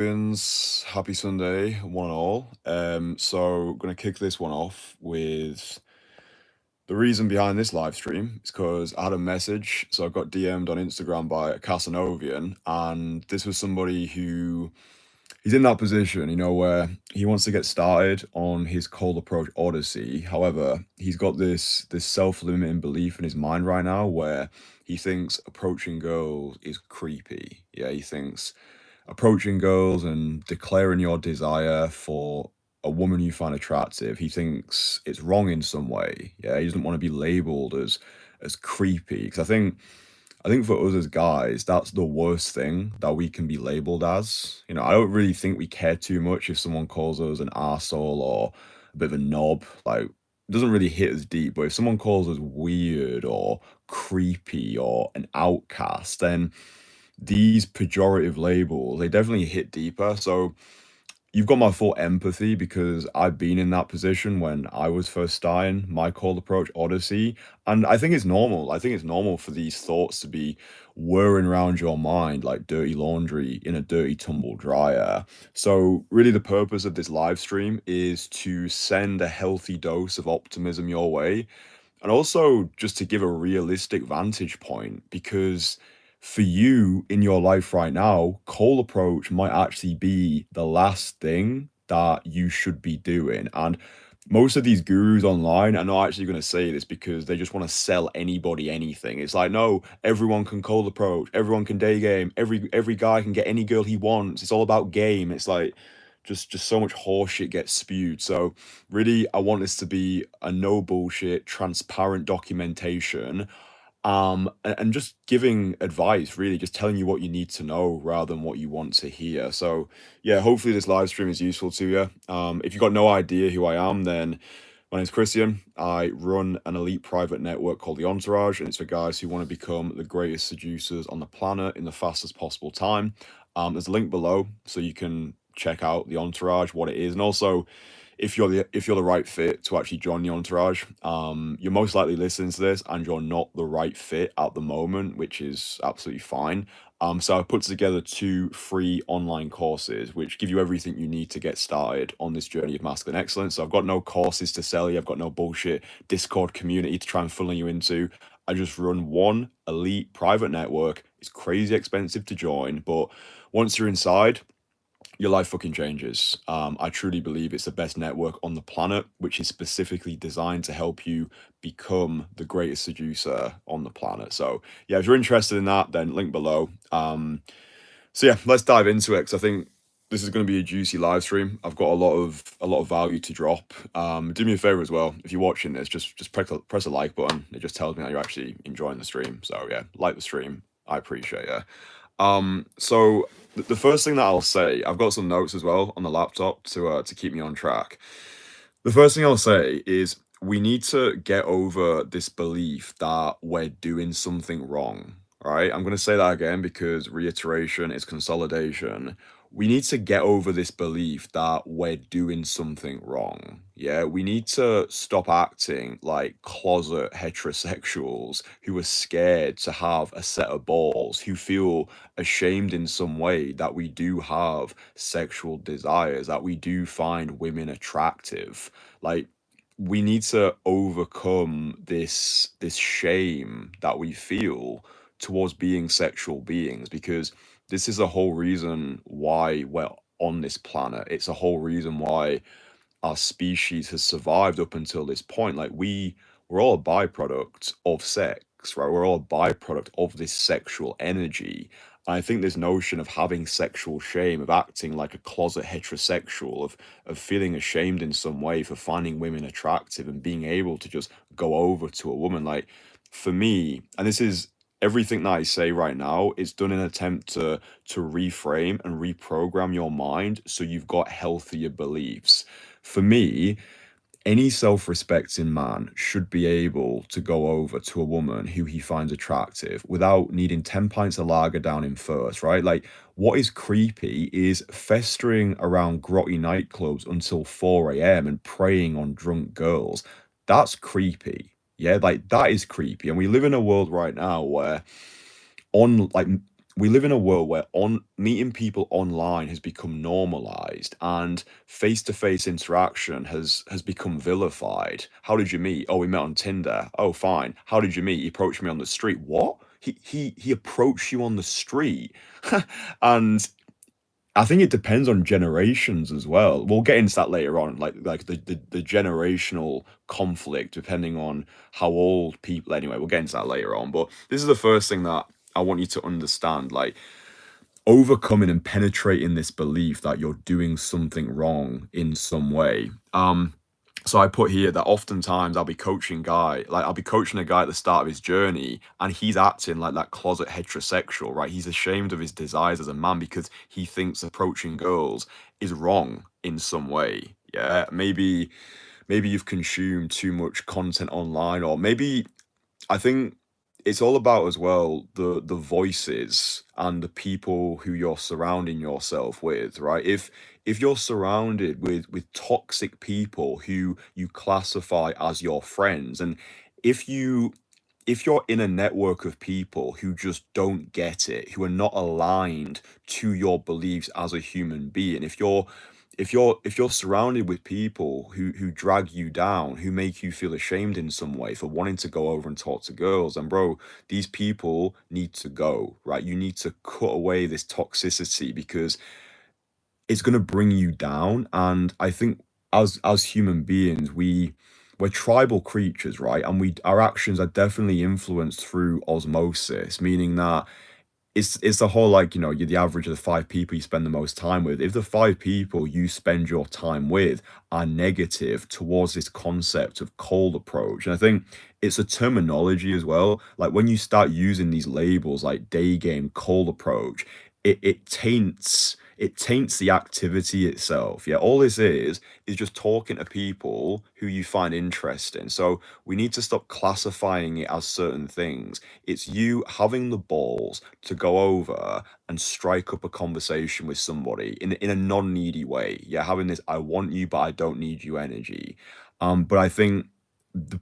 Friends, happy Sunday, one and all. So gonna kick this one off with the reason behind this live stream is because I had a message. So I got DM'd on Instagram by a Casanovian, and this was somebody who he's in that position, where he wants to get started on his cold approach odyssey. However, he's got this self-limiting belief in his mind right now where he thinks approaching girls is creepy. Yeah, he thinks approaching girls and declaring your desire for a woman you find attractive, he thinks it's wrong in some way. Yeah, he doesn't want to be labeled as creepy. Because I think for us as guys, that's the worst thing that we can be labeled as. I don't really think we care too much if someone calls us an arsehole or a bit of a knob. Like, it doesn't really hit us deep. But if someone calls us weird or creepy or an outcast, then these pejorative labels, they definitely hit deeper. So you've got my full empathy because I've been in that position when I was first starting my cold approach odyssey. And I think it's normal. I think it's normal for these thoughts to be whirring around your mind like dirty laundry in a dirty tumble dryer. So really the purpose of this live stream is to send a healthy dose of optimism your way, and also just to give a realistic vantage point, because for you in your life right now, cold approach might actually be the last thing that you should be doing. And most of these gurus online are not actually going to say this because they just want to sell anybody anything. It's like, no, everyone can cold approach, everyone can day game, every guy can get any girl he wants. It's all about game. It's like just so much horseshit gets spewed. So really, I want this to be a no bullshit, transparent documentation, and just giving advice, really, just telling you what you need to know rather than what you want to hear. So yeah, hopefully this live stream is useful to you. If you've got no idea who I am, then my name's Kristian. I run an elite private network called the Entourage, and it's for guys who want to become the greatest seducers on the planet in the fastest possible time. There's a link below so you can check out the Entourage, what it is, and also if you're the right fit to actually join the Entourage. You're most likely listening to this and you're not the right fit at the moment, which is absolutely fine. So I've put together 2 free online courses which give you everything you need to get started on this journey of masculine excellence. So I've got no courses to sell you. I've got no bullshit Discord community to try and funnel you into. I just run one elite private network. It's crazy expensive to join, but once you're inside, your life fucking changes. I truly believe it's the best network on the planet, which is specifically designed to help you become the greatest seducer on the planet. So yeah, if you're interested in that, then link below. So yeah, let's dive into it because I think this is going to be a juicy live stream. I've got a lot of value to drop. Do me a favor as well. If you're watching this, just press a like button. It just tells me that you're actually enjoying the stream. So yeah, like the stream. I appreciate it. So the first thing that I'll say, I've got some notes as well on the laptop to keep me on track. The first thing I'll say is we need to get over this belief that we're doing something wrong. All right, I'm going to say that again because reiteration is consolidation. We need to get over this belief that we're doing something wrong. Yeah, we need to stop acting like closet heterosexuals who are scared to have a set of balls, who feel ashamed in some way that we do have sexual desires, that we do find women attractive. Like, we need to overcome this shame that we feel towards being sexual beings, because this is the whole reason why we're on this planet. It's a whole reason why our species has survived up until this point. Like, we're all a byproduct of sex, right? We're all a byproduct of this sexual energy. And I think this notion of having sexual shame, of acting like a closet heterosexual, of feeling ashamed in some way for finding women attractive and being able to just go over to a woman, like, for me, and this is everything that I say right now, is done in an attempt to reframe and reprogram your mind so you've got healthier beliefs. For me, any self-respecting man should be able to go over to a woman who he finds attractive without needing 10 pints of lager down him first, right? Like, what is creepy is festering around grotty nightclubs until 4 a.m. and preying on drunk girls. That's creepy. Yeah, like, that is creepy. And we live in a world right now where on like we live in a world where on meeting people online has become normalized, and face-to-face interaction has become vilified. How did you meet? Oh, we met on Tinder. Oh, fine. How did you meet? He approached me on the street. What? He approached you on the street. And I think it depends on generations as well. We'll get into that later on, like the generational conflict depending on how old people. Anyway, we'll get into that later on. But this is the first thing that I want you to understand. Like, overcoming and penetrating this belief that you're doing something wrong in some way. So I put here that oftentimes I'll be coaching a guy at the start of his journey, and he's acting like that closet heterosexual, right? He's ashamed of his desires as a man because he thinks approaching girls is wrong in some way. Yeah, maybe you've consumed too much content online, or maybe I think it's all about as well the voices and the people who you're surrounding yourself with, right? If you're surrounded with toxic people who you classify as your friends, and if you if you're in a network of people who just don't get it, who are not aligned to your beliefs as a human being, if you're surrounded with people who drag you down, who make you feel ashamed in some way for wanting to go over and talk to girls, and bro, these people need to go, right? You need to cut away this toxicity because it's going to bring you down. And I think as human beings, we're tribal creatures, right? And we our actions are definitely influenced through osmosis, meaning that it's the whole, like, you're the average of the five people you spend the most time with. If the five people you spend your time with are negative towards this concept of cold approach, and I think it's a terminology as well. Like, when you start using these labels like day game, cold approach, it taints the activity itself. Yeah, all this is just talking to people who you find interesting. So we need to stop classifying it as certain things. It's you having the balls to go over and strike up a conversation with somebody in a non-needy way. Yeah, having this "I want you, but I don't need you" energy. But I think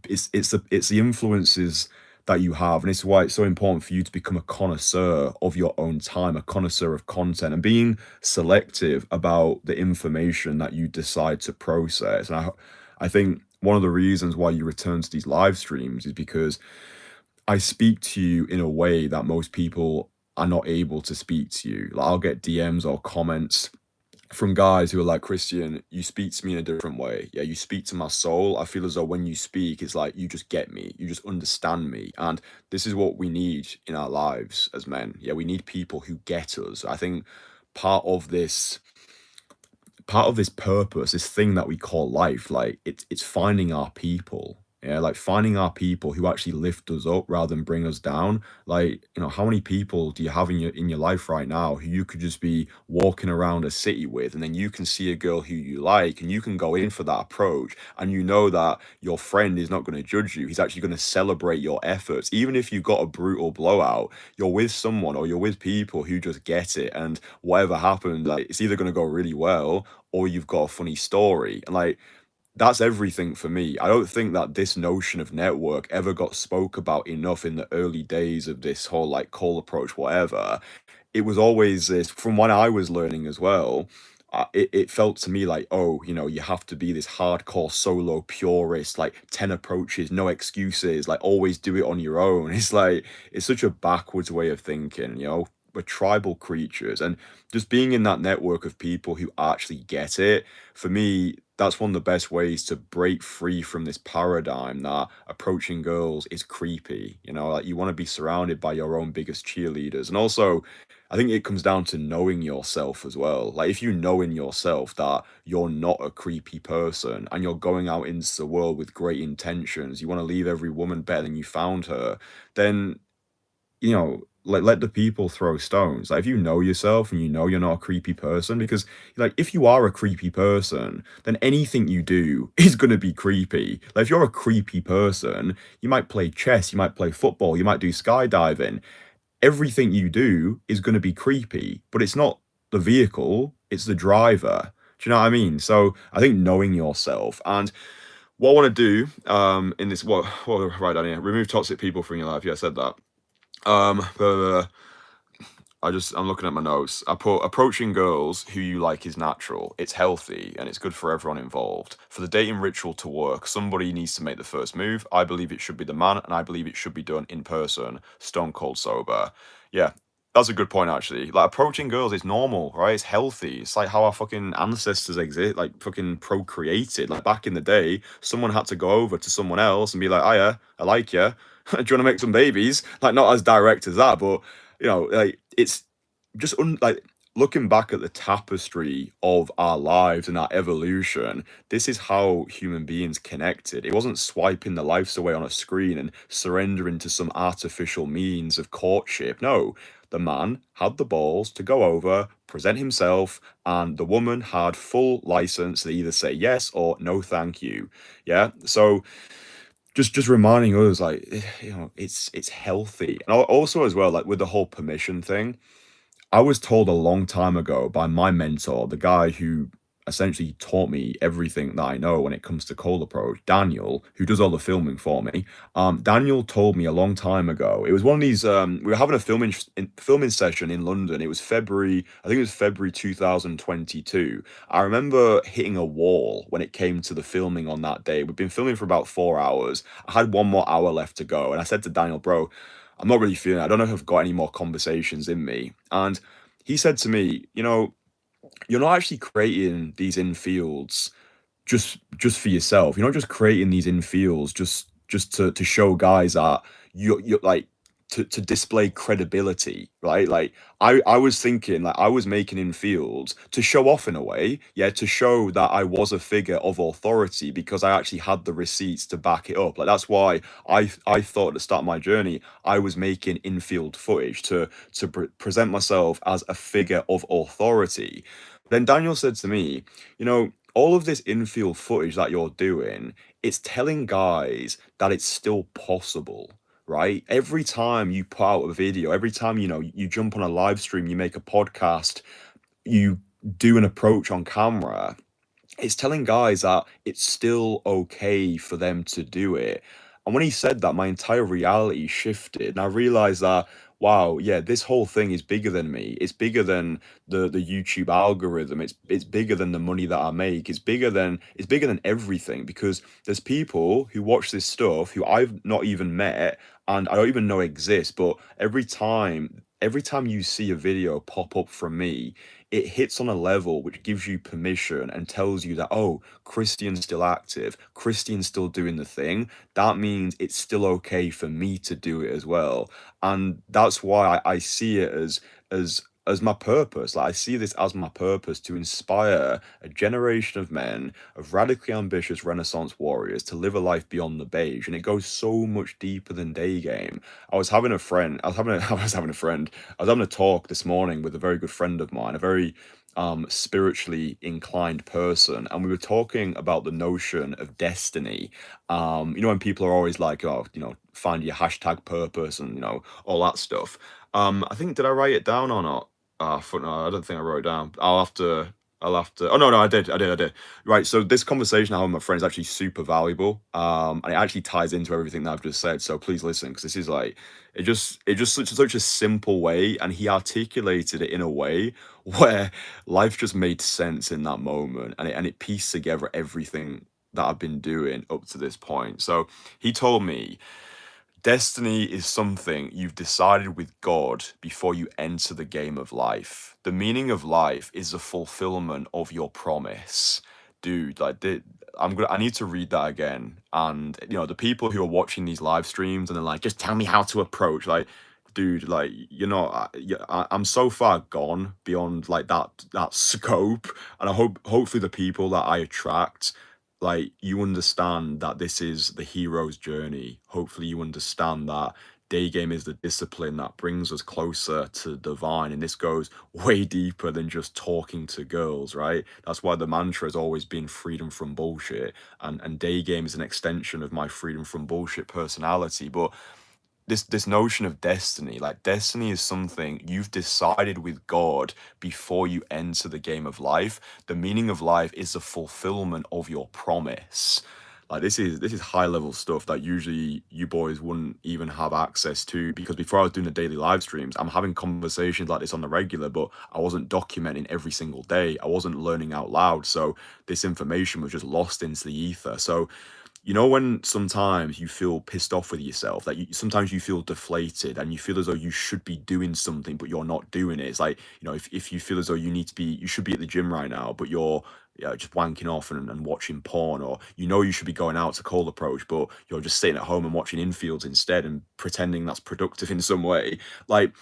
it's the influences that you have, and it's why it's so important for you to become a connoisseur of your own time, a connoisseur of content, and being selective about the information that you decide to process. And I think one of the reasons why you return to these live streams is because I speak to you in a way that most people are not able to speak to you. Like, I'll get DMs or comments from guys who are like, "Christian, you speak to me in a different way. Yeah, you speak to my soul. I feel as though when you speak, it's like you just get me, you just understand me." And this is what we need in our lives as men. Yeah, we need people who get us. I think part of this part of this purpose, this thing that we call life, like, it's finding our people. Yeah, like finding our people who actually lift us up rather than bring us down. Like, how many people do you have in your life right now who you could just be walking around a city with, and then you can see a girl who you like, and you can go in for that approach, and you know that your friend is not going to judge you. He's actually going to celebrate your efforts. Even if you got a brutal blowout, you're with someone or you're with people who just get it, and whatever happened, like, it's either going to go really well or you've got a funny story. And like, that's everything for me. I don't think that this notion of network ever got spoke about enough in the early days of this whole like call approach, whatever. It was always this, from when I was learning as well. It felt to me like, oh, you have to be this hardcore solo purist, like 10 approaches, no excuses, like always do it on your own. It's like, it's such a backwards way of thinking. We're tribal creatures, and just being in that network of people who actually get it, for me, that's one of the best ways to break free from this paradigm that approaching girls is creepy. Like, you want to be surrounded by your own biggest cheerleaders. And also, I think it comes down to knowing yourself as well. Like, if you know in yourself that you're not a creepy person and you're going out into the world with great intentions, you want to leave every woman better than you found her, then like, let the people throw stones. Like, if you know yourself and you know you're not a creepy person, because like, if you are a creepy person, then anything you do is going to be creepy. Like, if you're a creepy person, you might play chess, you might play football, you might do skydiving. Everything you do is going to be creepy, but it's not the vehicle, it's the driver. Do you know what I mean? So I think knowing yourself, and what I want to do in this, what right down here, remove toxic people from your life. Yeah, I said that. But I'm looking at my notes. I put approaching girls who you like is natural. It's healthy and it's good for everyone involved. For the dating ritual to work, somebody needs to make the first move. I believe it should be the man, and I believe it should be done in person, stone cold sober. Yeah, that's a good point actually. Like approaching girls is normal, right? It's healthy. It's like how our fucking ancestors exist, like fucking procreated. Like back in the day, someone had to go over to someone else and be like, "Hiya, I like you. Do you want to make some babies?" Like not as direct as that, but like it's just like looking back at the tapestry of our lives and our evolution. This is how human beings connected. It wasn't swiping the lives away on a screen and surrendering to some artificial means of courtship. No, the man had the balls to go over, present himself, and the woman had full license to either say yes or no thank you. Yeah, so just reminding us like it's healthy. And also as well, like with the whole permission thing, I was told a long time ago by my mentor, the guy who essentially taught me everything that I know when it comes to cold approach, Daniel, who does all the filming for me. Daniel told me a long time ago. It was one of these. We were having a filming session in London. It was February. I think it was February 2022. I remember hitting a wall when it came to the filming on that day. We've been filming for about 4 hours. I had one more hour left to go, and I said to Daniel, "Bro, I'm not really feeling it. I don't know if I've got any more conversations in me." And he said to me, "You're not actually creating these infields just for yourself. You're not just creating these infields just to show guys that you're like to display credibility, right? Like I was thinking like I was making infields to show off in a way, yeah, to show that I was a figure of authority because I actually had the receipts to back it up. Like that's why I thought at the start of my journey I was making infield footage to present myself as a figure of authority. Then Daniel said to me, all of this infield footage that you're doing, it's telling guys that it's still possible, right? Every time you put out a video, every time you jump on a live stream, you make a podcast, you do an approach on camera, it's telling guys that it's still okay for them to do it. And when he said that, my entire reality shifted, and I realized that, wow, yeah, this whole thing is bigger than me. It's bigger than the YouTube algorithm. It's bigger than the money that I make. It's bigger than everything, because there's people who watch this stuff who I've not even met and I don't even know exist. But every time you see a video pop up from me, it hits on a level which gives you permission and tells you that, oh, Kristian's still active, Kristian's still doing the thing. That means it's still okay for me to do it as well. And that's why I see it as my purpose. Like I see this as my purpose to inspire a generation of men, of radically ambitious Renaissance warriors to live a life beyond the beige. And it goes so much deeper than day game. I was having a talk this morning with a very good friend of mine, a very spiritually inclined person, and we were talking about the notion of destiny. When people are always like, oh, find your hashtag purpose and all that stuff. I think, did I write it down or not? Footnote. I don't think I wrote it down. I'll have to. I'll have to. Oh no, no, I did. I did. Right. So this conversation I have with my friend is actually super valuable. And it actually ties into everything that I've just said. So please listen, because this is like it just such a simple way, and he articulated it in a way where life just made sense in that moment, and it pieced together everything that I've been doing up to this point. So he told me destiny is something you've decided with God before you enter the game of life. The meaning of life is the fulfillment of your promise. Dude, like I need to read that again. And the people who are watching these live streams and they're like, just tell me how to approach. Like, dude, like I'm so far gone beyond like that scope. And I hopefully the people that I attract, like, you understand that this is the hero's journey. Hopefully you understand that day game is the discipline that brings us closer to divine, and this goes way deeper than just talking to girls, right? That's why the mantra has always been freedom from bullshit, and day game is an extension of my freedom from bullshit personality. But this notion of destiny, like destiny is something you've decided with God before you enter the game of life. The meaning of life is the fulfillment of your promise. Like this is high level stuff that usually you boys wouldn't even have access to, because before I was doing the daily live streams, I'm having conversations like this on the regular, but I wasn't documenting every single day. I wasn't learning out loud. So this information was just lost into the ether. So when sometimes you feel pissed off with yourself, like sometimes you feel deflated and you feel as though you should be doing something, but you're not doing it. It's like, if you feel as though you should be at the gym right now, but you're just wanking off and watching porn, or you should be going out to cold approach, but you're just sitting at home and watching infields instead and pretending that's productive in some way. Like,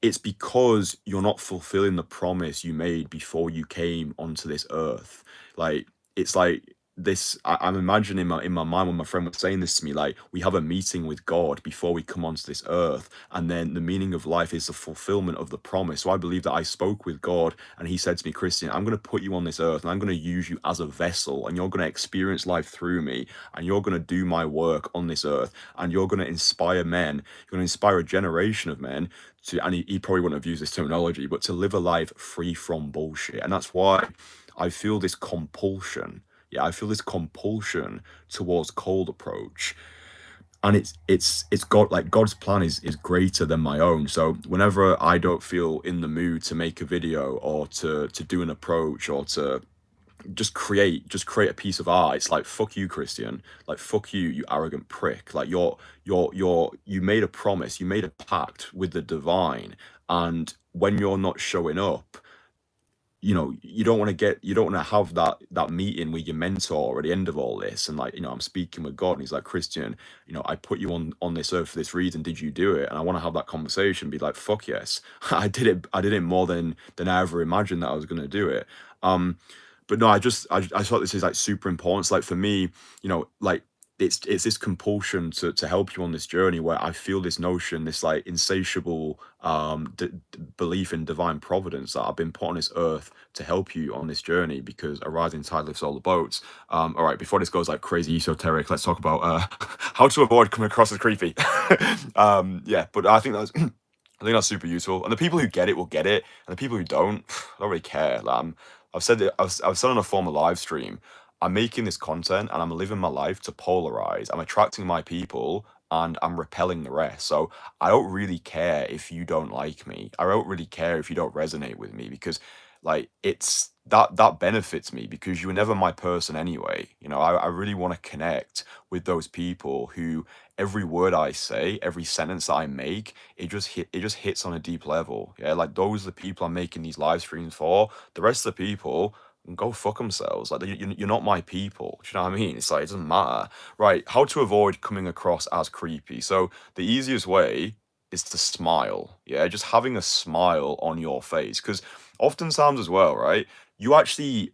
it's because you're not fulfilling the promise you made before you came onto this earth. Like, it's like this. I'm imagining in my mind when my friend was saying this to me, like, we have a meeting with God before we come onto this earth, and then the meaning of life is the fulfillment of the promise. So I believe that I spoke with God, and He said to me, Kristian, I'm going to put you on this earth, and I'm going to use you as a vessel, and you're going to experience life through me, and you're going to do my work on this earth, and you're going to inspire men. You're going to inspire a generation of men to, and he probably wouldn't have used this terminology, but to live a life free from bullshit. And that's why I feel this compulsion. Yeah, I feel this compulsion towards cold approach. And it's God, like God's plan is greater than my own. So whenever I don't feel in the mood to make a video or to do an approach or to just create a piece of art, it's like, fuck you, Kristian. Like, fuck you, you arrogant prick. Like, you made a promise, you made a pact with the divine, and when you're not showing up, you don't want to have that meeting with your mentor at the end of all this, and, like, I'm speaking with God, and He's like, Kristian, I put you on this earth for this reason. Did you do it? And I want to have that conversation, be like, fuck yes. I did it more than I ever imagined that I was going to do it. But no, I thought this is, like, super important. It's like, for me, like, it's this compulsion to help you on this journey, where I feel this notion, this, like, insatiable belief in divine providence, that I've been put on this earth to help you on this journey, because a rising tide lifts all the boats. All right, before this goes, like, crazy esoteric, let's talk about how to avoid coming across as creepy. Yeah, but I think that's super useful, and the people who get it will get it, and the people who don't, I don't really care. Like, I've said it. I've said on a former live stream, I'm making this content and I'm living my life to polarize. I'm attracting my people and I'm repelling the rest. So I don't really care if you don't like me. I don't really care if you don't resonate with me, because, like, it's that benefits me, because you were never my person anyway. I really want to connect with those people who every word I say, every sentence that I make, it just hits on a deep level. Yeah, like, those are the people I'm making these live streams for. The rest of the people go fuck themselves. Like, you're not my people. Do you know what I mean? It's like, it doesn't matter. Right, how to avoid coming across as creepy. So the easiest way is to smile. Yeah, just having a smile on your face, because oftentimes as well, right, you actually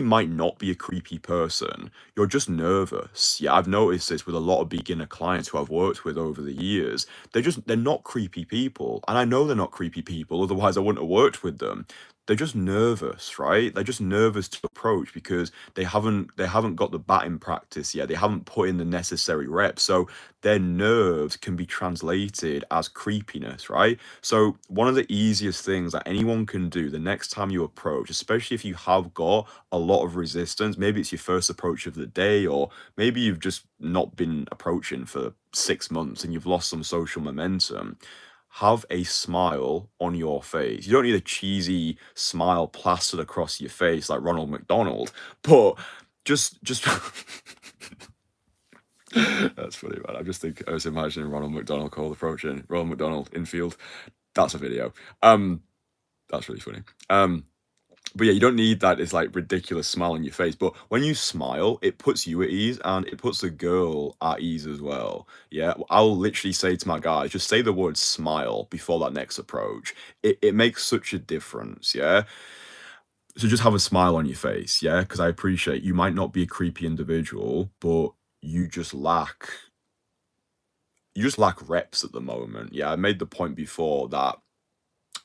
might not be a creepy person. You're just nervous. Yeah, I've noticed this with a lot of beginner clients who I've worked with over the years. They're not creepy people, and I know they're not creepy people, otherwise I wouldn't have worked with them. They're just nervous, right? They're just nervous to approach, because they haven't got the batting practice yet. They haven't put in the necessary reps. So their nerves can be translated as creepiness, right? So one of the easiest things that anyone can do the next time you approach, especially if you have got a lot of resistance, maybe it's your first approach of the day, or maybe you've just not been approaching for 6 months and you've lost some social momentum, have a smile on your face. You don't need a cheesy smile plastered across your face like Ronald McDonald, but just that's funny, man. I was imagining Ronald McDonald cold approaching. Ronald McDonald infield. That's a video. That's really funny. But yeah, you don't need that, it's like ridiculous smile on your face. But when you smile, it puts you at ease, and it puts the girl at ease as well. Yeah, I'll literally say to my guys, just say the word smile before that next approach. It makes such a difference. Yeah. So just have a smile on your face. Yeah, because I appreciate you might not be a creepy individual, but you just lack reps at the moment. Yeah, I made the point before that,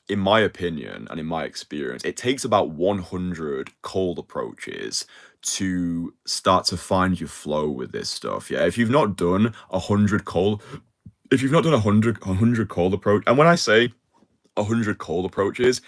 in my opinion and in my experience, it takes about 100 cold approaches to start to find your flow with this stuff. Yeah, if you've not done 100 cold, if you've not done 100 cold approach, and when I say 100 cold approaches,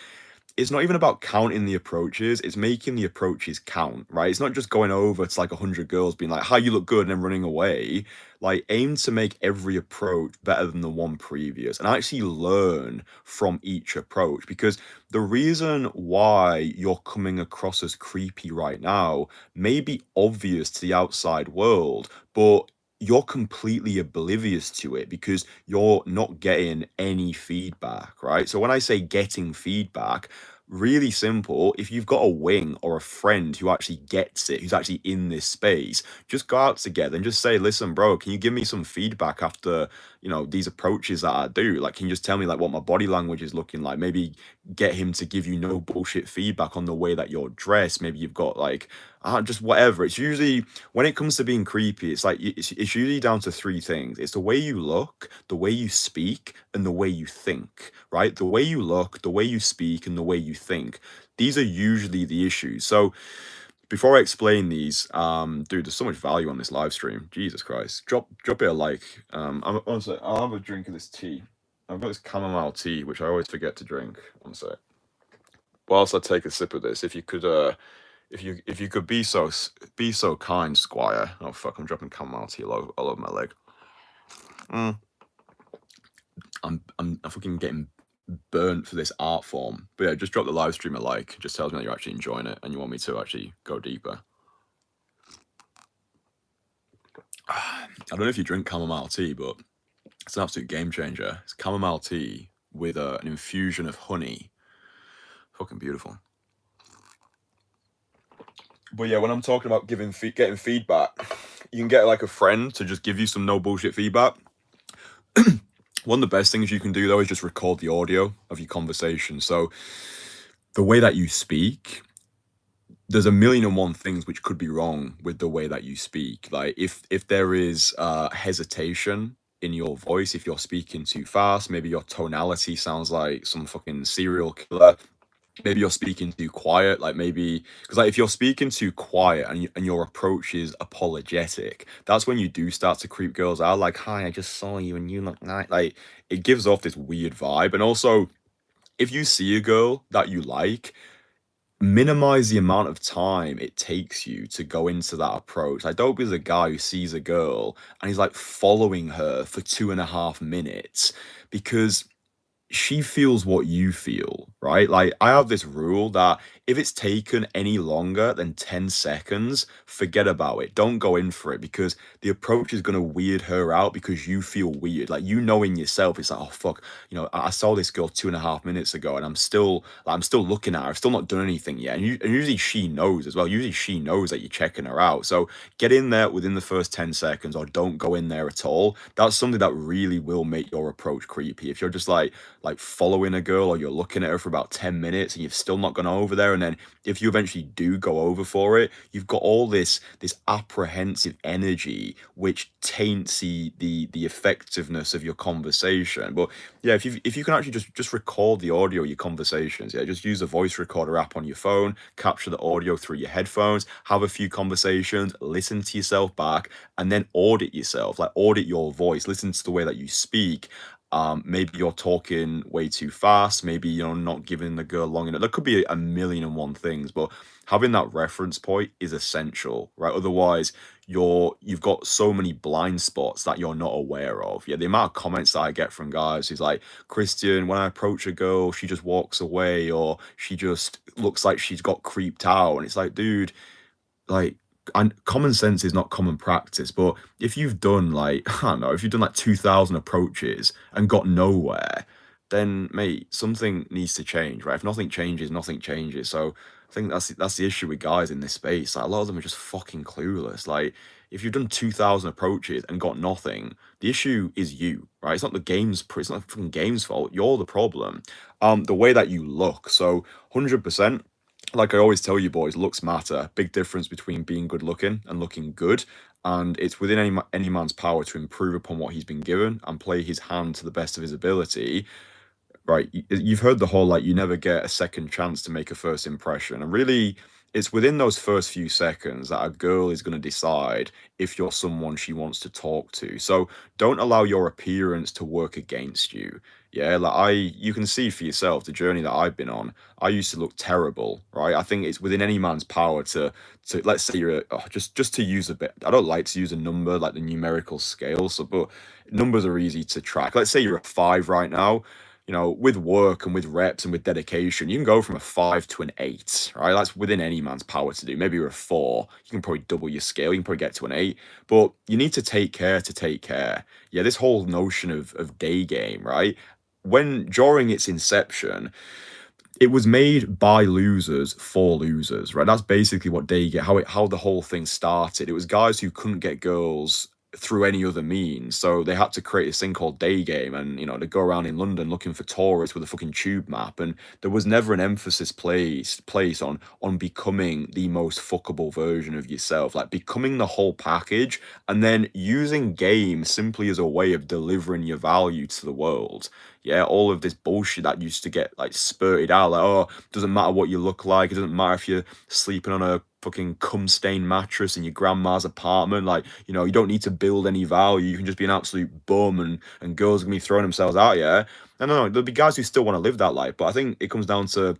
it's not even about counting the approaches, it's making the approaches count, right? It's not just going over to like 100 girls being like, "Hi, you look good," and then running away. Like, aim to make every approach better than the one previous and actually learn from each approach, because the reason why you're coming across as creepy right now may be obvious to the outside world, but you're completely oblivious to it because you're not getting any feedback, right? So when I say getting feedback, really simple. If you've got a wing or a friend who actually gets it, who's actually in this space, just go out together and just say, "Listen, bro, can you give me some feedback after, these approaches that I do? Like, can you just tell me like what my body language is looking like? Maybe get him to give you no bullshit feedback on the way that you're dressed. Maybe you've got like just whatever." It's usually, when it comes to being creepy, it's like it's usually down to three things. It's the way you look, the way you speak, and the way you think, right? The way you look, the way you speak, and the way you think. These are usually the issues. So before I explain these, dude, there's so much value on this live stream. Jesus Christ. Drop it a like. Honestly, I'll have a drink of this tea. I've got this chamomile tea, which I always forget to drink. One sec. Whilst I take a sip of this, if you could if you could be so kind, Squire. Oh fuck, I'm dropping chamomile tea all over my leg. I'm fucking getting burnt for this art form. But yeah, just drop the live stream a like. It just tells me that you're actually enjoying it and you want me to actually go deeper. I don't know if you drink chamomile tea, but it's an absolute game changer. It's chamomile tea with an infusion of honey. Fucking beautiful. But yeah, when I'm talking about getting feedback, you can get like a friend to just give you some no bullshit feedback. One of the best things you can do though is just record the audio of your conversation. So the way that you speak, there's a million and one things which could be wrong with the way that you speak. Like if there is hesitation in your voice, if you're speaking too fast, maybe your tonality sounds like some fucking serial killer. Maybe you're speaking too quiet, like maybe because like if you're speaking too quiet and your approach is apologetic, that's when you do start to creep girls out. Like, "Hi, I just saw you and you look nice." Like, it gives off this weird vibe. And also, if you see a girl that you like, minimize the amount of time it takes you to go into that approach. Like, don't be the guy who sees a girl and he's like following her for 2.5 minutes, because she feels what you feel, right? Like, I have this rule that if it's taken any longer than 10 seconds, forget about it. Don't go in for it, because the approach is going to weird her out because you feel weird. Like, in yourself, it's like, "Oh fuck, I saw this girl 2.5 minutes ago and I'm still looking at her. I've still not done anything yet." And usually she knows as well. Usually she knows that you're checking her out. So get in there within the first 10 seconds, or don't go in there at all. That's something that really will make your approach creepy. If you're just like following a girl, or you're looking at her for about 10 minutes and you've still not gone over there, and then if you eventually do go over for it, you've got all this apprehensive energy which taints the effectiveness of your conversation. But yeah, if you can actually just record the audio of your conversations, yeah, just use a voice recorder app on your phone, capture the audio through your headphones, have a few conversations, listen to yourself back, and then audit yourself. Like, audit your voice, listen to the way that you speak. Maybe you're talking way too fast. Maybe you're not giving the girl long enough. There could be a million and one things, but having that reference point is essential, right? Otherwise, you've got so many blind spots that you're not aware of. Yeah, the amount of comments that I get from guys who's like, "Kristian, when I approach a girl, she just walks away, or she just looks like she's got creeped out." And it's like, dude, like, and common sense is not common practice, but if you've done like, I don't know, if you've done like 2,000 approaches and got nowhere, then mate, something needs to change, right? If nothing changes, nothing changes. So I think that's the issue with guys in this space. Like, a lot of them are just fucking clueless. Like, if you've done 2,000 approaches and got nothing, the issue is you, right? It's not the it's not the fucking game's fault. You're the problem. The way that you look. So 100%. Like I always tell you boys, looks matter. Big difference between being good looking and looking good. And it's within any man's power to improve upon what he's been given and play his hand to the best of his ability. Right? You've heard the whole like, you never get a second chance to make a first impression. And really, it's within those first few seconds that a girl is going to decide if you're someone she wants to talk to. So don't allow your appearance to work against you. Yeah, like you can see for yourself the journey that I've been on. I used to look terrible, right? I think it's within any man's power to let's say you're just to use a bit. I don't like to use a number like the numerical scale, so but numbers are easy to track. Let's say you're a 5 right now. With work and with reps and with dedication, you can go from a 5 to an 8, right? That's within any man's power to do. Maybe you're a 4, you can probably double your scale, you can probably get to an 8, but you need to take care to take care. Yeah, this whole notion of day game, right? During its inception, it was made by losers for losers, right? That's basically what how the whole thing started. It was guys who couldn't get girls through any other means, so they had to create this thing called day game, and they go around in London looking for tourists with a fucking tube map, and there was never an emphasis placed on becoming the most fuckable version of yourself, like becoming the whole package, and then using game simply as a way of delivering your value to the world. Yeah, all of this bullshit that used to get like spurted out, like, oh, doesn't matter what you look like, it doesn't matter if you're sleeping on a fucking cum stained mattress in your grandma's apartment, like, you don't need to build any value, you can just be an absolute bum, and girls are gonna be throwing themselves out, yeah. No, there'll be guys who still want to live that life, but I think it comes down to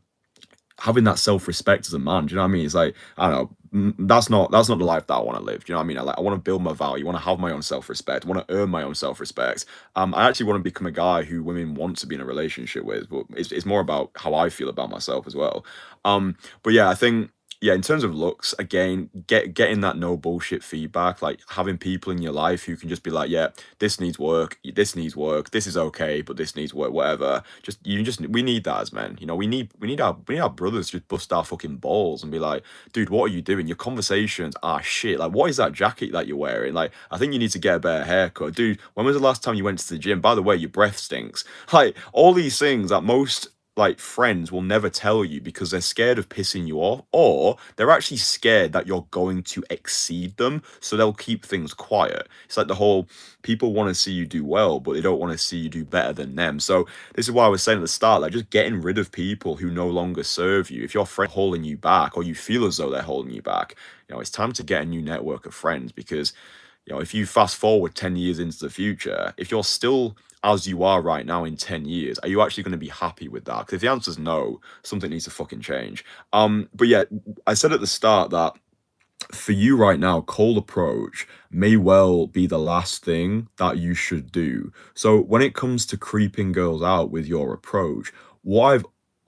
having that self-respect as a man. Do you know what I mean? It's like, I don't know, that's not the life that I want to live. Do you know what I mean? I want to build my value, I want to have my own self-respect, I want to earn my own self-respect. I actually want to become a guy who women want to be in a relationship with, but it's more about how I feel about myself as well. But yeah, I think, yeah, in terms of looks, again, getting that no bullshit feedback, like having people in your life who can just be like, yeah, this needs work, this is okay, but this needs work, whatever. We need that as men. We need our brothers to just bust our fucking balls and be like, dude, what are you doing? Your conversations are shit. Like, what is that jacket that you're wearing? Like, I think you need to get a better haircut, dude. When was the last time you went to the gym? By the way, your breath stinks. Like, all these things that most like friends will never tell you because they're scared of pissing you off, or they're actually scared that you're going to exceed them, so they'll keep things quiet. It's like the whole people want to see you do well, but they don't want to see you do better than them. So this is why I was saying at the start, like, just getting rid of people who no longer serve you. If your friend holding you back, or you feel as though they're holding you back, it's time to get a new network of friends. Because if you fast forward 10 years into the future, if you're still as you are right now in 10 years, are you actually going to be happy with that? Because if the answer is no, something needs to fucking change. But yeah, I said at the start that for you right now, cold approach may well be the last thing that you should do. So when it comes to creeping girls out with your approach, what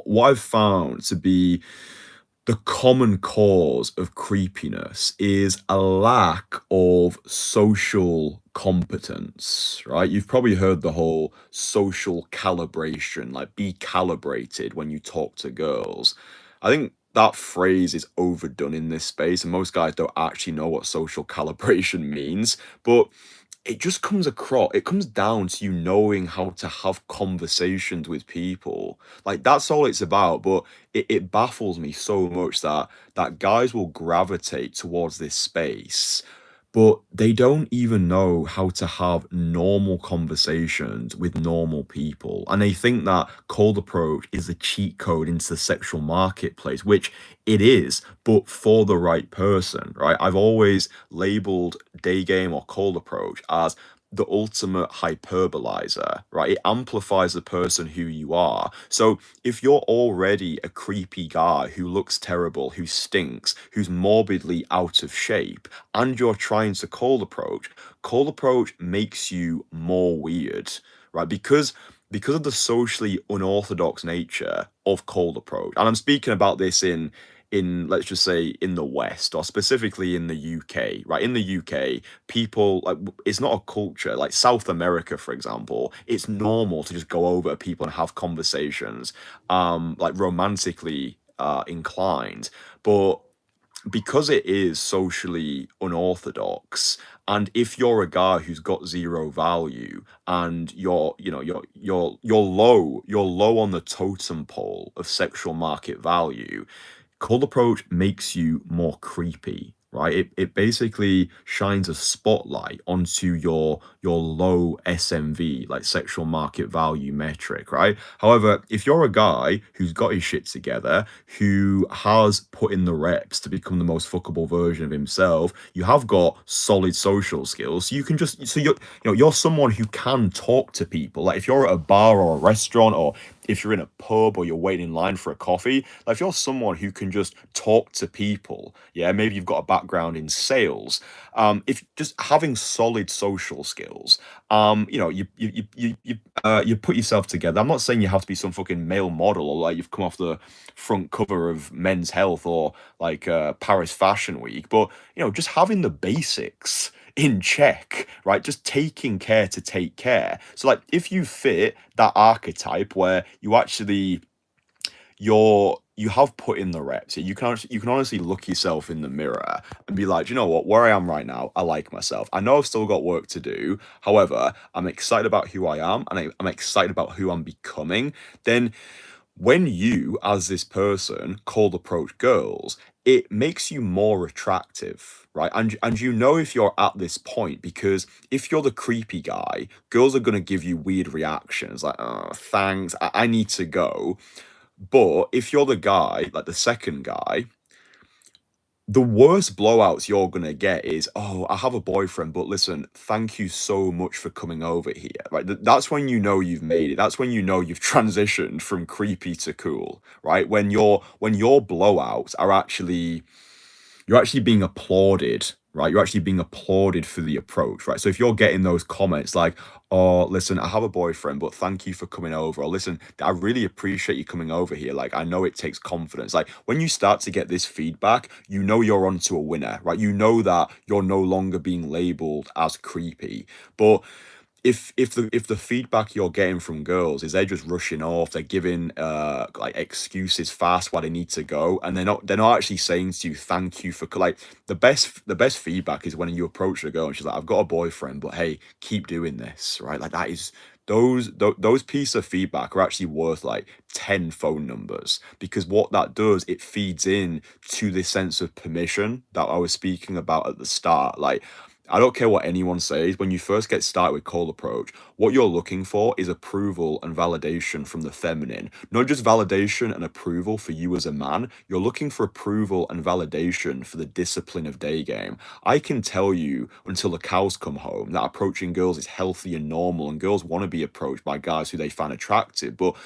I've found to be the common cause of creepiness is a lack of social competence, right? You've probably heard the whole social calibration, like be calibrated when you talk to girls. I think that phrase is overdone in this space, and most guys don't actually know what social calibration means, but it comes down to you knowing how to have conversations with people. Like, that's all it's about. But it baffles me so much that guys will gravitate towards this space, but they don't even know how to have normal conversations with normal people. And they think that cold approach is the cheat code into the sexual marketplace, which it is, but for the right person, right? I've always labeled day game or cold approach as the ultimate hyperbolizer, right? It amplifies the person who you are. So if you're already a creepy guy who looks terrible, who stinks, who's morbidly out of shape, and you're trying to cold approach makes you more weird, right? Because of the socially unorthodox nature of cold approach. And I'm speaking about this in let's just say in the West, or specifically in the UK, right? In the UK, people, like, it's not a culture like South America, for example. It's normal to just go over to people and have conversations, like romantically inclined. But because it is socially unorthodox, and if you're a guy who's got zero value, and you're low on the totem pole of sexual market value, cold approach makes you more creepy. right? It basically shines a spotlight onto your low SMV, like sexual market value metric, right? However, if you're a guy who's got his shit together, who has put in the reps to become the most fuckable version of himself, you have got solid social skills. So you can just so you're someone who can talk to people. Like if you're at a bar or a restaurant, or if you're in a pub or you're waiting in line for a coffee, like if you're someone who can just talk to people, yeah, maybe you've got a background in sales, if just having solid social skills, you put yourself together. I'm not saying you have to be some fucking male model, or like you've come off the front cover of Men's Health or like Paris Fashion Week, but just having the basics in check, right? Just taking care to take care. So like if you fit that archetype where you have put in the reps, you can honestly look yourself in the mirror and be like, "Do you know what, where I am right now, I like myself. I know I've still got work to do. However, I'm excited about who I am, and I'm excited about who I'm becoming." Then when you, as this person, cold approach girls, it makes you more attractive, right? And if you're at this point, because if you're the creepy guy, girls are gonna give you weird reactions like, "Oh, thanks, I need to go." But if you're the guy, like the second guy, the worst blowouts you're gonna get is, "Oh, I have a boyfriend, but listen, thank you so much for coming over here." Right? That's when you know you've made it. That's when you know you've transitioned from creepy to cool, right? When your blowouts are actually you're actually being applauded, right? You're actually being applauded for the approach, right? So if you're getting those comments like, "Oh, listen, I have a boyfriend, but thank you for coming over," or "Listen, I really appreciate you coming over here. Like, I know it takes confidence." Like, when you start to get this feedback, you're onto a winner, right? You know that you're no longer being labeled as creepy. But if the feedback you're getting from girls is they're just rushing off, they're giving like excuses fast why they need to go, and they're not actually saying to you thank you for like the best feedback is when you approach a girl and she's like, "I've got a boyfriend, but hey, keep doing this," right? Like that is those pieces of feedback are actually worth like 10 phone numbers, because what that does, it feeds in to this sense of permission that I was speaking about at the start. Like, I don't care what anyone says, when you first get started with cold approach, what you're looking for is approval and validation from the feminine. Not just validation and approval for you as a man, you're looking for approval and validation for the discipline of day game. I can tell you until the cows come home that approaching girls is healthy and normal, and girls want to be approached by guys who they find attractive. But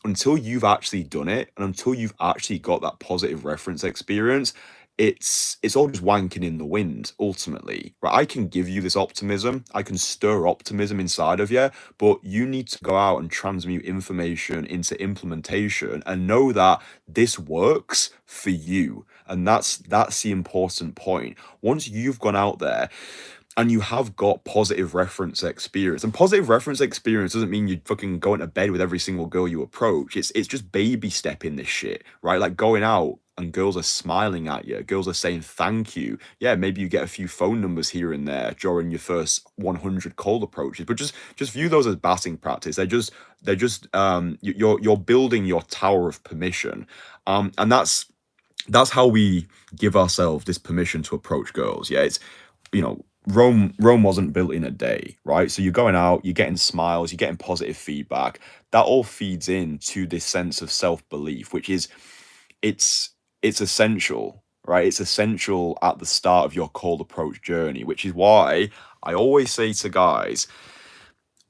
until you've actually done it, and until you've actually got that positive reference experience, it's all just wanking in the wind ultimately, right? I can give you this optimism, I can stir optimism inside of you, but you need to go out and transmute information into implementation and know that this works for you. And that's the important point. Once you've gone out there and you have got positive reference experience, and positive reference experience doesn't mean you fucking go into bed with every single girl you approach. It's just baby stepping this shit, right? Like going out and girls are smiling at you, girls are saying thank you. Yeah, maybe you get a few phone numbers here and there during your first 100 cold approaches, but just view those as batting practice. You're building your tower of permission, and that's how we give ourselves this permission to approach girls. Yeah, it's Rome wasn't built in a day, right? So you're going out, you're getting smiles, you're getting positive feedback. That all feeds into this sense of self-belief, which is it's it's essential, right? It's essential at the start of your cold approach journey, which is why I always say to guys,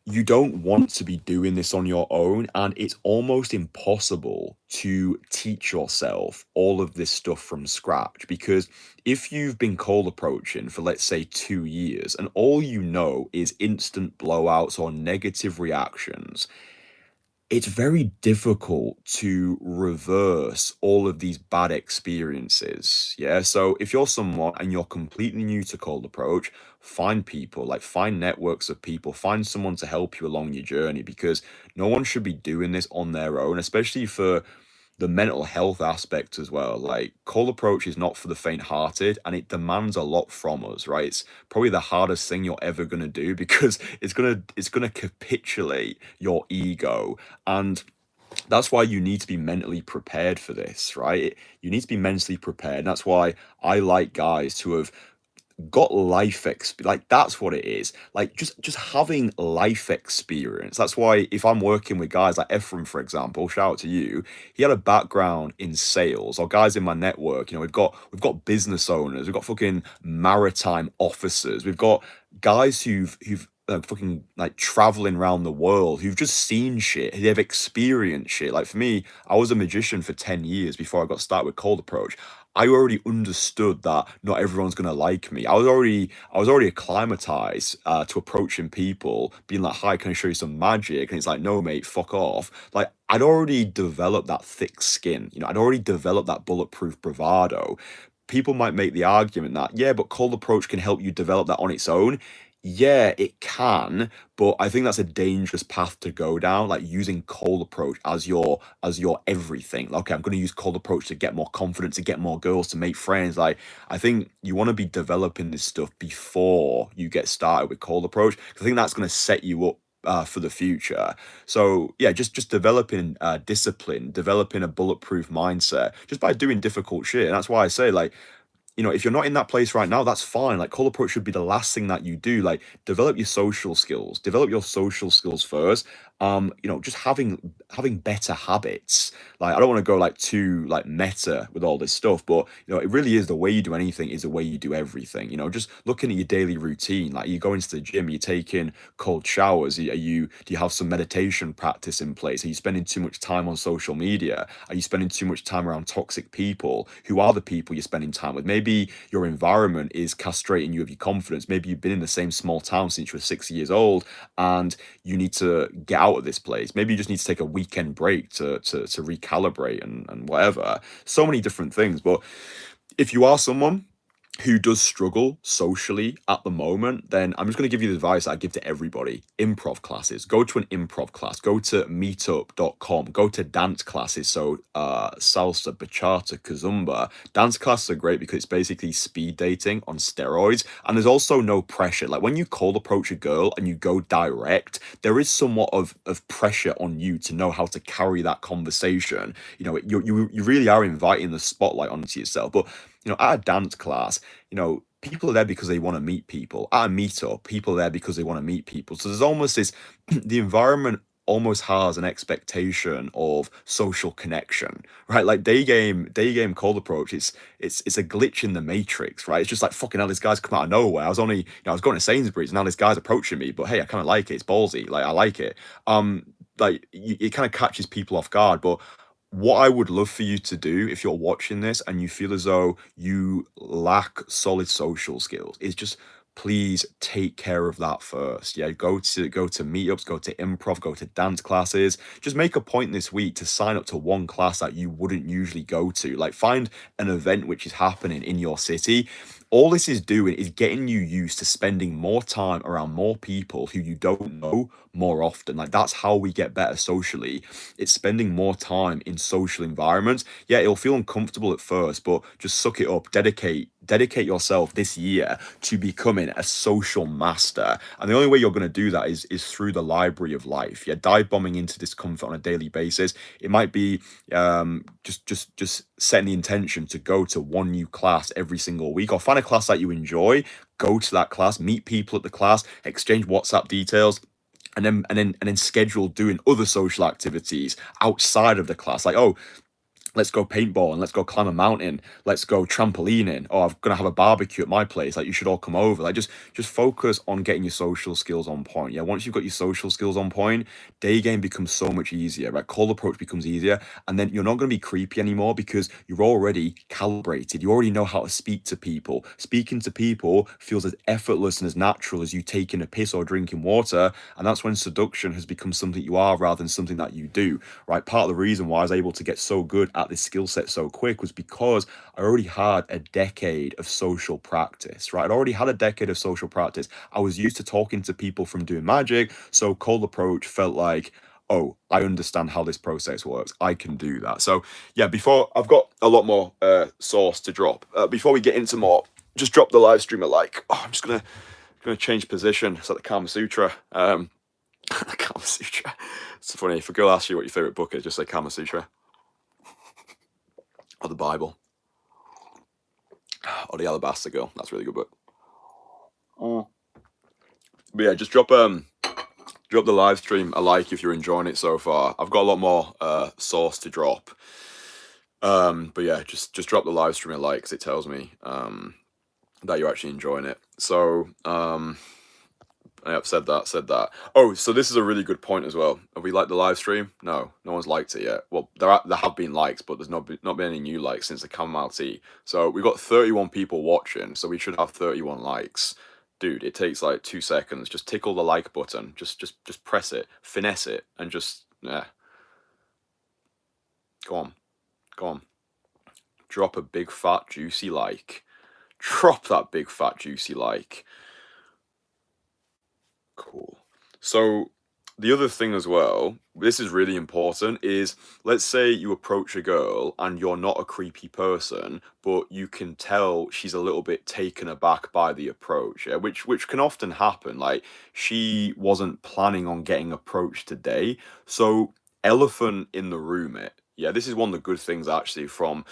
you don't want to be doing this on your own, and it's almost impossible to teach yourself all of this stuff from scratch, because if you've been cold approaching for, let's say, 2 years, and all you know is instant blowouts or negative reactions, it's very difficult to reverse all of these bad experiences. Yeah. So if you're someone and you're completely new to cold approach, find people, like find networks of people, find someone to help you along your journey, because no one should be doing this on their own, especially for the mental health aspect as well. Like cold approach is not for the faint-hearted, and it demands a lot from us, right? It's probably the hardest thing you're ever going to do, because it's going to capitulate your ego. And That's why you need to be mentally prepared for this, right? You need to be mentally prepared. And that's why I like guys who have got like that's what it is, like just having life experience. That's why if I'm working with guys like Ephraim, for example, shout out to you, he had a background in sales, or guys in my network, we've got business owners, we've got fucking maritime officers, we've got guys who've fucking like traveling around the world, who've just seen shit, they've experienced shit. Like for me, I was a magician for 10 years before I got started with cold approach. I already understood that not everyone's gonna like me. I was already acclimatized to approaching people, being like, "Hi, can I show you some magic?" And it's like, "No, mate, fuck off." Like I'd already developed that thick skin. I'd already developed that bulletproof bravado. People might make the argument that, yeah, but cold approach can help you develop that on its own. Yeah, it can, but I think that's a dangerous path to go down, like using cold approach as your everything. Like, okay, I'm going to use cold approach to get more confidence, to get more girls, to make friends. Like, I think you want to be developing this stuff before you get started with cold approach, 'cause I think that's going to set you up for the future. So yeah, just developing discipline, developing a bulletproof mindset, just by doing difficult shit. And that's why I say, like, if you're not in that place right now, that's fine. Like cold approach should be the last thing that you do. Like develop your social skills. Develop your social skills first. Just having better habits. Like I don't want to go like too like meta with all this stuff, but it really is the way you do anything is the way you do everything. Just looking at your daily routine. Like you go into the gym, you're taking cold showers. Do you have some meditation practice in place? Are you spending too much time on social media? Are you spending too much time around toxic people? Who are the people you're spending time with? Maybe your environment is castrating you of your confidence. Maybe you've been in the same small town since you were 6 years old, and you need to get out of this place. Maybe you just need to take a weekend break to recalibrate and whatever. So many different things. But if you are someone who does struggle socially at the moment, then I'm just going to give you the advice I give to everybody. Improv classes. Go to an improv class. Go to meetup.com. Go to dance classes. So salsa, bachata, kazumba. Dance classes are great because it's basically speed dating on steroids. And there's also no pressure. Like when you cold approach a girl and you go direct, there is somewhat of pressure on you to know how to carry that conversation. You really are inviting the spotlight onto yourself. But at a dance class, people are there because they want to meet people. At a meetup, people are there because they want to meet people. So there's almost this, the environment almost has an expectation of social connection, right? Like day game cold approach, it's a glitch in the matrix, right? It's just like, fucking hell, this guy's come out of nowhere. I was going to Sainsbury's, and now this guy's approaching me, but hey, I kind of like it. It's ballsy. Like I like it. It kind of catches people off guard. But what I would love for you to do if you're watching this and you feel as though you lack solid social skills is just please take care of that first. Yeah, go to meetups, go to improv, go to dance classes. Just make a point this week to sign up to one class that you wouldn't usually go to. Like find an event which is happening in your city. All this is doing is getting you used to spending more time around more people who you don't know more often. Like that's how we get better socially. It's spending more time in social environments. Yeah, it'll feel uncomfortable at first, but just suck it up. Dedicate yourself this year to becoming a social master. And the only way you're going to do that is through the library of life. Yeah, dive bombing into discomfort on a daily basis. It might be just setting the intention to go to one new class every single week, or find a class that you enjoy, go to that class, meet people at the class, exchange WhatsApp details, and then schedule doing other social activities outside of the class. Like, oh, let's go paintball and let's go climb a mountain. Let's go trampolining. Oh, I'm gonna have a barbecue at my place. Like, you should all come over. Like, just focus on getting your social skills on point. Yeah, once you've got your social skills on point, day game becomes so much easier. Right, cold approach becomes easier, and then you're not gonna be creepy anymore because you're already calibrated. You already know how to speak to people. Speaking to people feels as effortless and as natural as you taking a piss or drinking water, and that's when seduction has become something you are rather than something that you do. Right, part of the reason why I was able to get so good at this skill set so quick was because I already had a decade of social practice, right? I'd already had a decade of social practice. I was used to talking to people from doing magic, so cold approach felt like, oh, I understand how this process works. I can do that. So yeah, before I've got a lot more sauce to drop. Before we get into more, just drop the live stream a like. Oh, I'm just gonna change position. It's like the Kama Sutra. The Kama Sutra. It's funny, if a girl asks you what your favourite book is, just say Kama Sutra. Or the Bible. Or the Alabaster Girl. That's a really good book. But yeah, just drop the live stream a like if you're enjoying it so far. I've got a lot more sauce to drop. But yeah, just drop the live stream a like, because it tells me that you're actually enjoying it. So I've said that. Oh, so this is a really good point as well. Have we liked the live stream? No one's liked it yet. Well, there have been likes, but there's not been any new likes since the chamomile tea. So we got 31 people watching, so we should have 31 likes. Dude, it takes like 2 seconds. Just tickle the like button. Just press it, finesse it, and just go on. Drop a big fat juicy like. Drop that big fat juicy like. Cool. So the other thing as well, this is really important, is let's say you approach a girl and you're not a creepy person, but you can tell she's a little bit taken aback by the approach, yeah? Which can often happen. Like, she wasn't planning on getting approached today, so elephant in the room it. Yeah, this is one of the good things actually from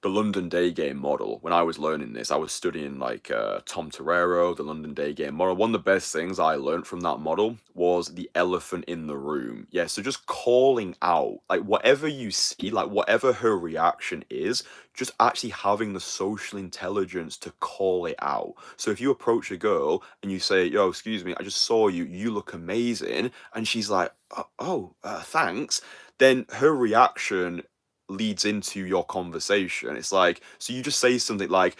the London day game model. When I was learning this, I was studying like Tom Torero, the London day game model. One of the best things I learned from that model was the elephant in the room. Yeah, so just calling out, like whatever you see, like whatever her reaction is, just actually having the social intelligence to call it out. So if you approach a girl and you say, yo, excuse me, I just saw you, you look amazing, and she's like, thanks, then her reaction leads into your conversation. It's like, so you just say something like,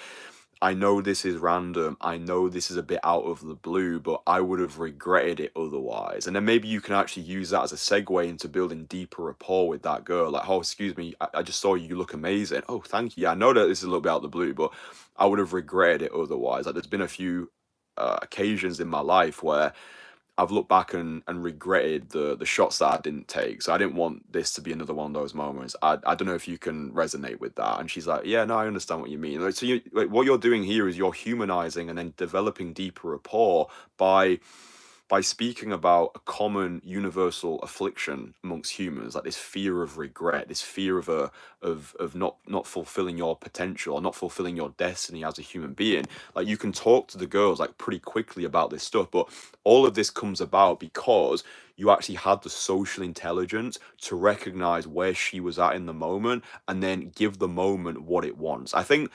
I know this is random, I know this is a bit out of the blue, but I would have regretted it otherwise. And then maybe you can actually use that as a segue into building deeper rapport with that girl. Like, oh, excuse me, I just saw you look amazing. Oh, thank you. Yeah, I know that this is a little bit out of the blue, but I would have regretted it otherwise. Like, there's been a few occasions in my life where I've looked back and regretted the shots that I didn't take. So I didn't want this to be another one of those moments. I don't know if you can resonate with that. And she's like, yeah, no, I understand what you mean. Like, so you, like, what you're doing here is you're humanizing and then developing deeper rapport by speaking about a common universal affliction amongst humans, like this fear of regret, this fear of not fulfilling your potential or not fulfilling your destiny as a human being. Like, you can talk to the girls like pretty quickly about this stuff, but all of this comes about because you actually had the social intelligence to recognize where she was at in the moment and then give the moment what it wants. I think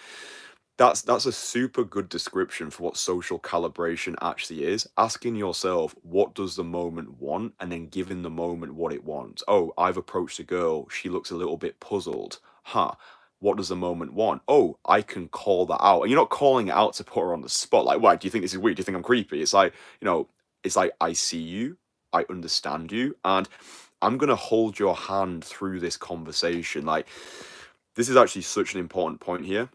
that's a super good description for what social calibration actually is. Asking yourself, what does the moment want? And then giving the moment what it wants. Oh, I've approached a girl. She looks a little bit puzzled. Huh. What does the moment want? Oh, I can call that out. And you're not calling it out to put her on the spot. Like, why? Do you think this is weird? Do you think I'm creepy? It's like, it's like, I see you. I understand you. And I'm going to hold your hand through this conversation. Like, this is actually such an important point here.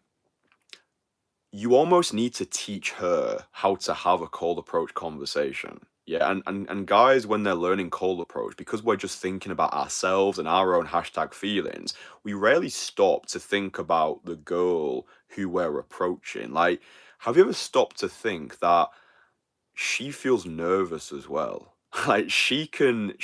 You almost need to teach her how to have a cold approach conversation. Yeah, and guys, when they're learning cold approach, because we're just thinking about ourselves and our own hashtag feelings, we rarely stop to think about the girl who we're approaching. Like, have you ever stopped to think that she feels nervous as well? Like, she can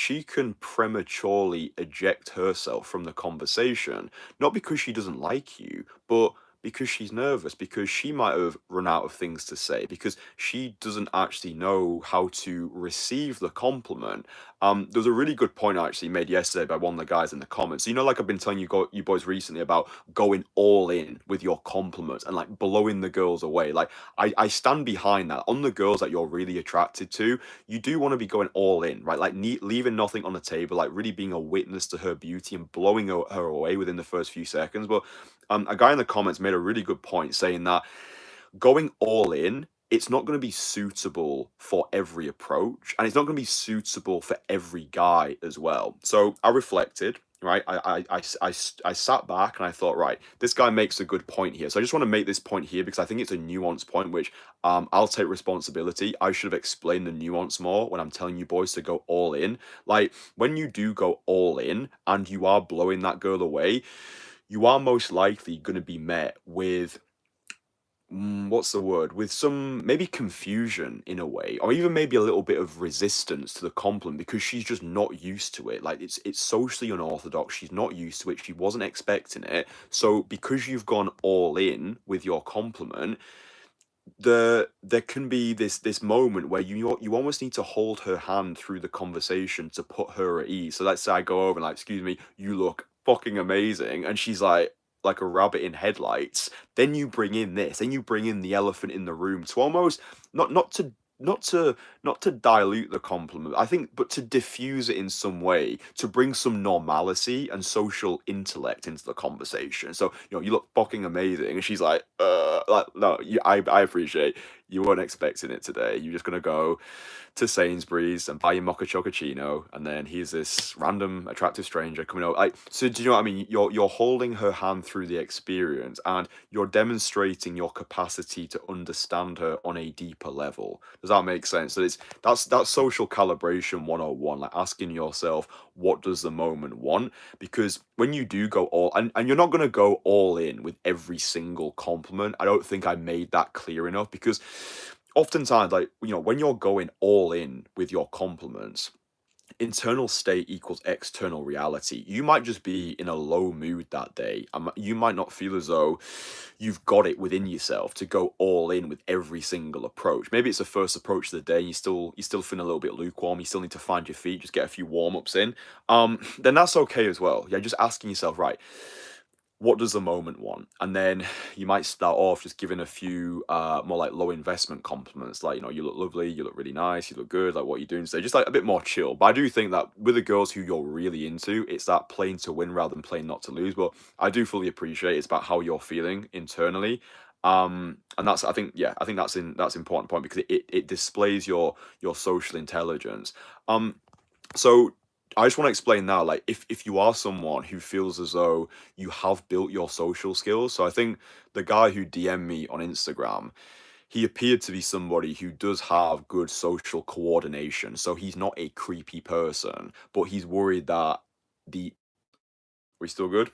prematurely eject herself from the conversation, not because she doesn't like you, but because she's nervous, because she might have run out of things to say, because she doesn't actually know how to receive the compliment. There was a really good point actually made yesterday by one of the guys in the comments. Like I've been telling you boys recently about going all in with your compliments and like blowing the girls away. Like, I stand behind that. On the girls that you're really attracted to, you do want to be going all in, right? Like, leaving nothing on the table, like really being a witness to her beauty and blowing her away within the first few seconds. But a guy in the comments made a really good point saying that going all in, it's not going to be suitable for every approach, and it's not going to be suitable for every guy as well. So I reflected, right? I sat back and I thought, right, this guy makes a good point here. So I just want to make this point here because I think it's a nuanced point, which I'll take responsibility. I should have explained the nuance more when I'm telling you boys to go all in. Like, when you do go all in and you are blowing that girl away, you are most likely going to be met with what's the word? With some maybe confusion in a way, or even maybe a little bit of resistance to the compliment because she's just not used to it. Like it's socially unorthodox. She's not used to it. She wasn't expecting it. So because you've gone all in with your compliment, there can be this moment where you almost need to hold her hand through the conversation to put her at ease. So let's say I go over and like, excuse me, you look fucking amazing, and she's like a rabbit in headlights. Then you bring in this, then you bring in the elephant in the room to almost not to not to dilute the compliment, I think, but to diffuse it in some way, to bring some normalcy and social intellect into the conversation. So, you look fucking amazing, and she's like, no, I appreciate you weren't expecting it today. You're just gonna go to Sainsbury's and buy your mocha chocochino, and then here's this random attractive stranger coming over. Like, so do you know what I mean? You're holding her hand through the experience, and you're demonstrating your capacity to understand her on a deeper level. Does that make sense? So that's social calibration 101, like asking yourself, what does the moment want? Because when you do go all, and you're not going to go all in with every single compliment. I don't think I made that clear enough, because oftentimes, like, when you're going all in with your compliments, internal state equals external reality. You might just be in a low mood that day. You might not feel as though you've got it within yourself to go all in with every single approach. Maybe it's the first approach of the day. You still feeling a little bit lukewarm. You still need to find your feet, just get a few warm ups in. Then that's okay as well. Yeah, just asking yourself, right, what does the moment want? And then you might start off just giving a few more like low investment compliments, like, you look lovely, you look really nice, you look good, like, what are you doing today? Just like a bit more chill. But I do think that with the girls who you're really into, it's that playing to win rather than playing not to lose. But I do fully appreciate it's about how you're feeling internally. And that's, I think, yeah, I think that's important point, because it displays your social intelligence. So I just want to explain now, like, if you are someone who feels as though you have built your social skills. So I think the guy who DM'd me on Instagram, he appeared to be somebody who does have good social coordination. So he's not a creepy person, but he's worried that the we still good?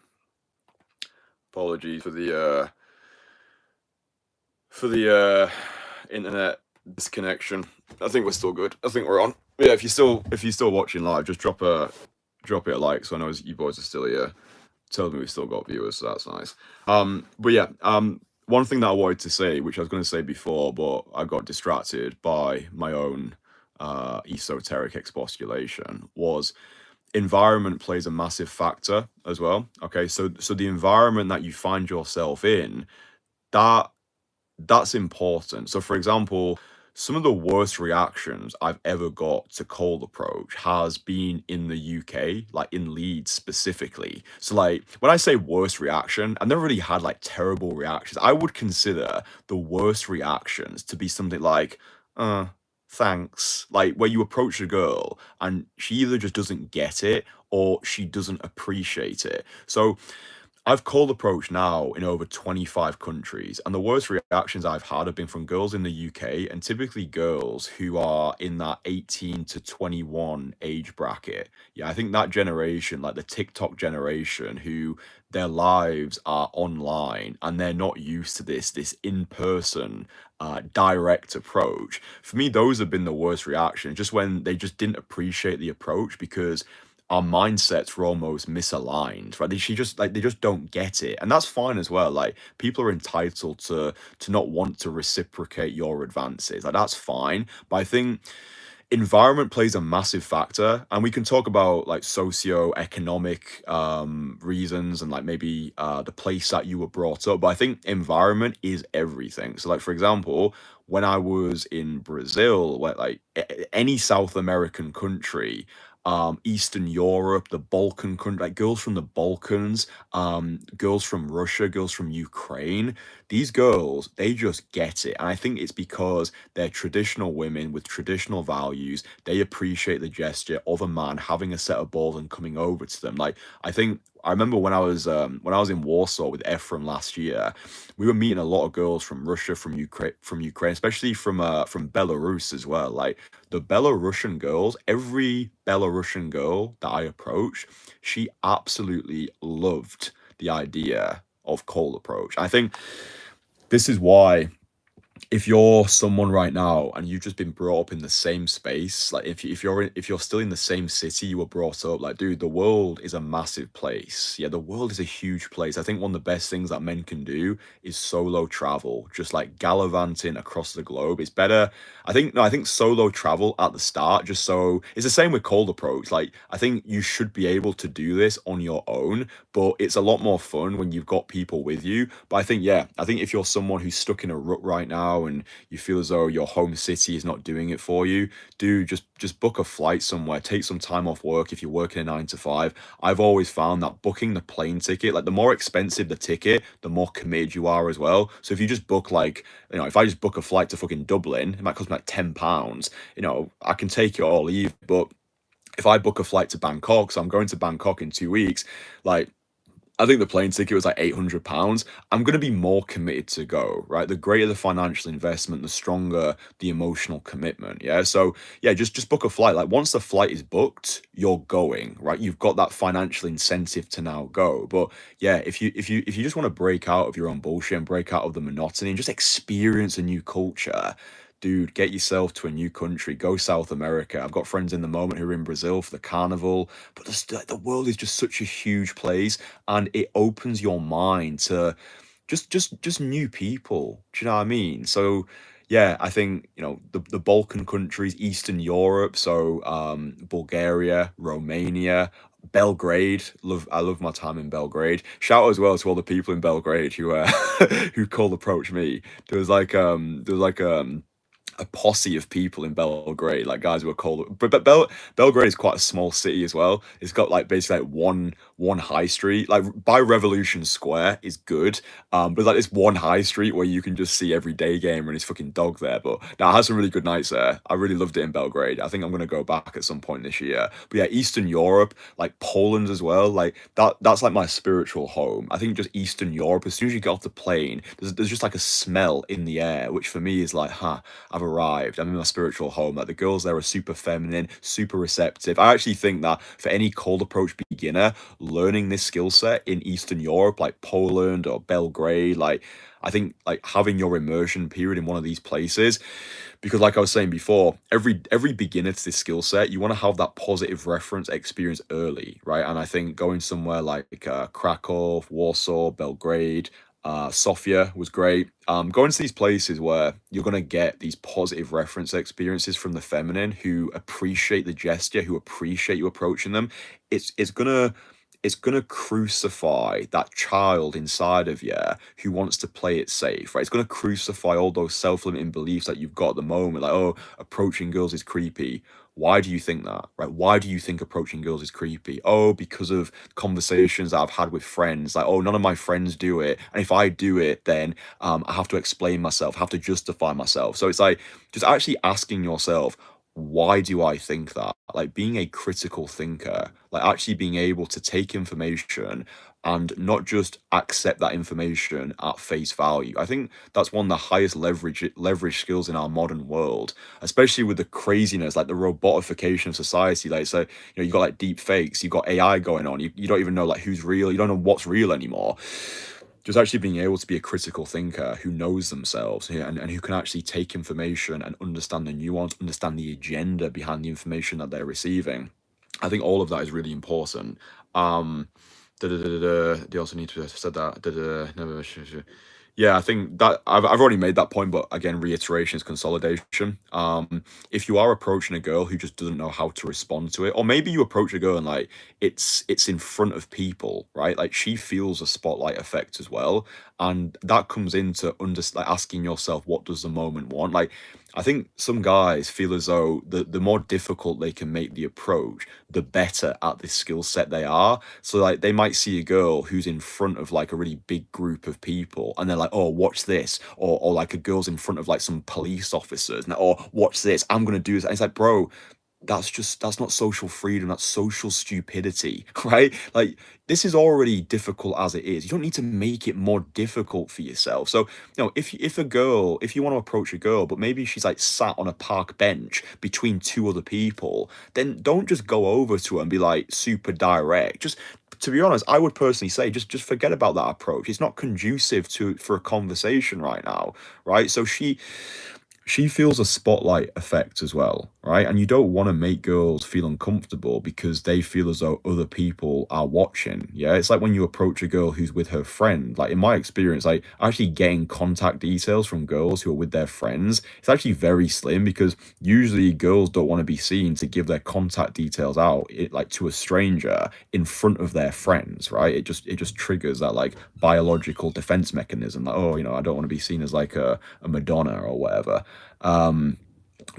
Apologies for the internet disconnection. I think we're still good. I think we're on. Yeah, if you're still watching live, just drop it a like, so I know you boys are still here. Tell me we've still got viewers, so that's nice. But yeah, one thing that I wanted to say, which I was going to say before, but I got distracted by my own esoteric expostulation, was environment plays a massive factor as well. Okay, so the environment that you find yourself in, that that's important. So, for example, some of the worst reactions I've ever got to cold approach has been in the UK, like in Leeds specifically. So, like, when I say worst reaction, I've never really had like terrible reactions. I would consider the worst reactions to be something like, thanks. Like, where you approach a girl and she either just doesn't get it or she doesn't appreciate it. So, I've cold approached now in over 25 countries, and the worst reactions I've had have been from girls in the UK, and typically girls who are in that 18 to 21 age bracket. Yeah, I think that generation, like the TikTok generation, who their lives are online and they're not used to this in-person direct approach. For me, those have been the worst reactions, just when they just didn't appreciate the approach because our mindsets were almost misaligned, right? They just don't get it, and that's fine as well. Like, people are entitled to not want to reciprocate your advances. Like, that's fine. But I think environment plays a massive factor, and we can talk about like socio-economic reasons and like maybe the place that you were brought up. But I think environment is everything. So, like, for example, when I was in Brazil, where like any South American country, Eastern Europe, the Balkan country, like girls from the Balkans, girls from Russia, girls from Ukraine, these girls, they just get it. And I think it's because they're traditional women with traditional values. They appreciate the gesture of a man having a set of balls and coming over to them. Like, I remember when I was in Warsaw with Ephraim last year, we were meeting a lot of girls from Russia, from Ukraine, especially from Belarus as well. Like, the Belarusian girls, every Belarusian girl that I approached, she absolutely loved the idea of cold approach. I think This is why if you're someone right now and you've just been brought up in the same space, like if you're still in the same city you were brought up, like dude, the world is a massive place. Yeah, the world is a huge place. I think one of the best things that men can do is solo travel, just like gallivanting across the globe. It's better. I think no, I think solo travel at the start, just so it's the same with cold approach. Like I think you should be able to do this on your own, but it's a lot more fun when you've got people with you. But I think, yeah, I think if you're someone who's stuck in a rut right now and you feel as though your home city is not doing it for you, do just book a flight somewhere, take some time off work if you're working a 9 to 5. I've always found that booking the plane ticket, like the more expensive the ticket, the more committed you are as well. So if you just book like, if I just book a flight to fucking Dublin, it might cost me like £10. I can take it or leave, but if I book a flight to Bangkok, so I'm going to Bangkok in 2 weeks, like I think the plane ticket was like £800. I'm going to be more committed to go, right? The greater the financial investment, the stronger the emotional commitment. Yeah. So yeah, just book a flight. Like once the flight is booked, you're going, right? You've got that financial incentive to now go. But yeah, if you just want to break out of your own bullshit and break out of the monotony and just experience a new culture, dude, get yourself to a new country. Go South America. I've got friends in the moment who are in Brazil for the carnival. But the world is just such a huge place, and it opens your mind to just new people. Do you know what I mean? So yeah, I think the Balkan countries, Eastern Europe, so Bulgaria, Romania, Belgrade. I love my time in Belgrade. Shout out as well to all the people in Belgrade who who cold approached me. There was like a posse of people in Belgrade, like guys who are cold. But Belgrade is quite a small city as well. It's got like basically like one high street. Like by Revolution Square is good, but like this one high street where you can just see every day gamer and his fucking dog there. But now I had some really good nights there. I really loved it in Belgrade. I think I'm gonna go back at some point this year. But yeah, Eastern Europe, like Poland as well, like that's like my spiritual home. I think just Eastern Europe. As soon as you get off the plane, there's just like a smell in the air, which for me is like, I've arrived. I'm in my spiritual home. Like the girls there are super feminine, super receptive. I actually think that for any cold approach beginner, learning this skill set in Eastern Europe, like Poland or Belgrade, like I think like having your immersion period in one of these places, because like I was saying before, every beginner to this skill set, you want to have that positive reference experience early, right? And I think going somewhere like Krakow, Warsaw, Belgrade, Sofia was great. Going to these places where you're going to get these positive reference experiences from the feminine who appreciate the gesture, who appreciate you approaching them. It's gonna crucify that child inside of you who wants to play it safe, right? It's gonna crucify all those self-limiting beliefs that you've got at the moment, like, oh, approaching girls is creepy. Why do you think that, right? Why do you think approaching girls is creepy? Oh, because of conversations that I've had with friends, like, oh, none of my friends do it, and if I do it, then I have to explain myself, have to justify myself. So it's like just actually asking yourself, why do I think that? Like being a critical thinker, like actually being able to take information and not just accept that information at face value. I think that's one of the highest leverage skills in our modern world, especially with the craziness, like the robotification of society. Like so, you got like deep fakes, you've got AI going on, you don't even know like who's real, you don't know what's real anymore. Just actually being able to be a critical thinker who knows themselves, and who can actually take information and understand the nuance, understand the agenda behind the information that they're receiving. I think all of that is really important. Da, da, da, da, da. They also need to have said that. Da, da, da, no, yeah, I think that I've already made that point, but again, reiteration is consolidation. If you are approaching a girl who just doesn't know how to respond to it, or maybe you approach a girl and like it's in front of people, right? Like she feels a spotlight effect as well, and that comes into like asking yourself, what does the moment want? Like I think some guys feel as though the more difficult they can make the approach, the better at this skill set they are. So like they might see a girl who's in front of like a really big group of people and they're like, oh, watch this. Or like a girl's in front of like some police officers and or watch this, I'm gonna do this. And it's like, bro, that's not social freedom, that's social stupidity, right? Like this is already difficult as it is. You don't need to make it more difficult for yourself. So if you want to approach a girl but maybe she's like sat on a park bench between two other people, then don't just go over to her and be like super direct. Just to be honest, I would personally say just forget about that approach. It's not conducive to for a conversation right now, right? So she feels a spotlight effect as well, right? And you don't want to make girls feel uncomfortable because they feel as though other people are watching. Yeah, it's like when you approach a girl who's with her friend. Like in my experience, like actually getting contact details from girls who are with their friends, it's actually very slim because usually girls don't want to be seen to give their contact details out like to a stranger in front of their friends, right? It just triggers that like biological defense mechanism. Like, oh, I don't want to be seen as like a Madonna or whatever. Um,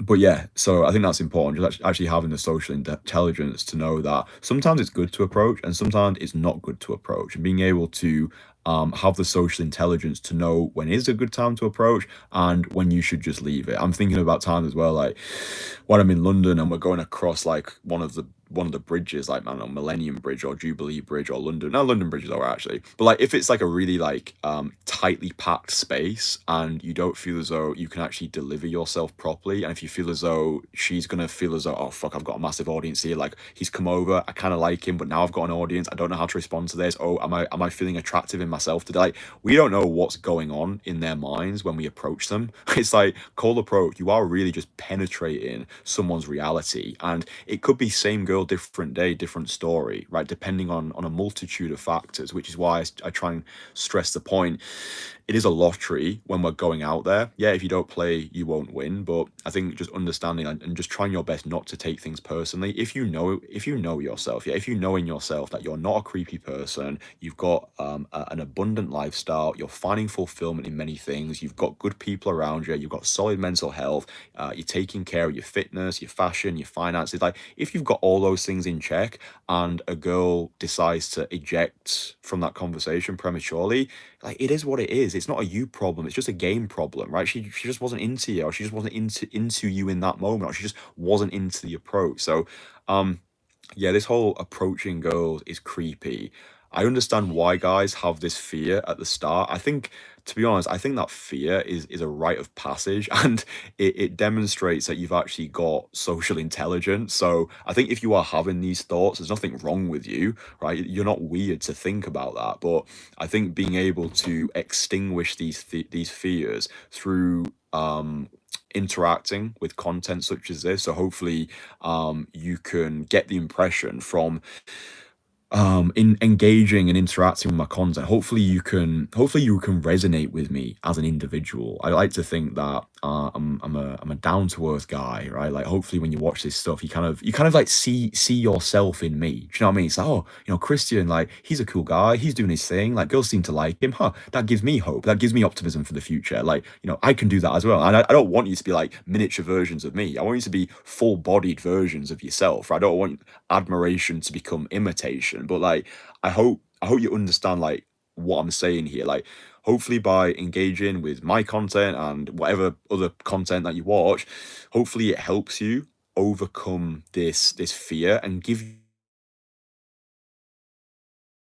but yeah, so I think that's important, just actually having the social intelligence to know that sometimes it's good to approach and sometimes it's not good to approach, and being able to have the social intelligence to know when is a good time to approach and when you should just leave it. I'm thinking about times as well, like when I'm in London and we're going across like one of the bridges, like I don't know, Millennium Bridge or Jubilee Bridge or London. No, London Bridge is alright actually. But like if it's like a really like tightly packed space and you don't feel as though you can actually deliver yourself properly, and if you feel as though she's gonna feel as though, oh fuck, I've got a massive audience here, like he's come over, I kind of like him, but now I've got an audience, I don't know how to respond to this. Oh, am I feeling attractive in myself today? Like, we don't know what's going on in their minds when we approach them. It's like cold approach, you are really just penetrating someone's reality, and it could be same girl, different day, different story, right? Depending on a multitude of factors, which is why I try and stress the point. It is a lottery when we're going out there. Yeah, if you don't play, you won't win. But I think just understanding and just trying your best not to take things personally. If you know yourself, yeah, if you know in yourself that you're not a creepy person, you've got an abundant lifestyle, you're finding fulfillment in many things, you've got good people around you, you've got solid mental health, you're taking care of your fitness, your fashion, your finances. Like if you've got all those things in check, and a girl decides to eject from that conversation prematurely, like it is what it is. It's not a you problem. It's just a game problem, right? She just wasn't into you, or she just wasn't into you in that moment, or she just wasn't into the approach. So, um, yeah, this whole approaching girls is creepy. I understand why guys have this fear at the start. I think, to be honest, I think that fear is a rite of passage and it demonstrates that you've actually got social intelligence. So I think if you are having these thoughts, there's nothing wrong with you, right? You're not weird to think about that. But I think being able to extinguish these fears through interacting with content such as this. So hopefully you can get the impression from in engaging and interacting with my content. Hopefully you can resonate with me as an individual. I like to think that I'm a down to earth guy, right? Like hopefully when you watch this stuff, you kind of like see yourself in me. Do you know what I mean? It's like, oh, Christian, like he's a cool guy, he's doing his thing, like girls seem to like him, huh? That gives me hope, that gives me optimism for the future. Like, I can do that as well. And I don't want you to be like miniature versions of me. I want you to be full-bodied versions of yourself. Right? I don't want admiration to become imitation, but like I hope you understand like what I'm saying here. Like hopefully by engaging with my content and whatever other content that you watch, hopefully it helps you overcome this fear and give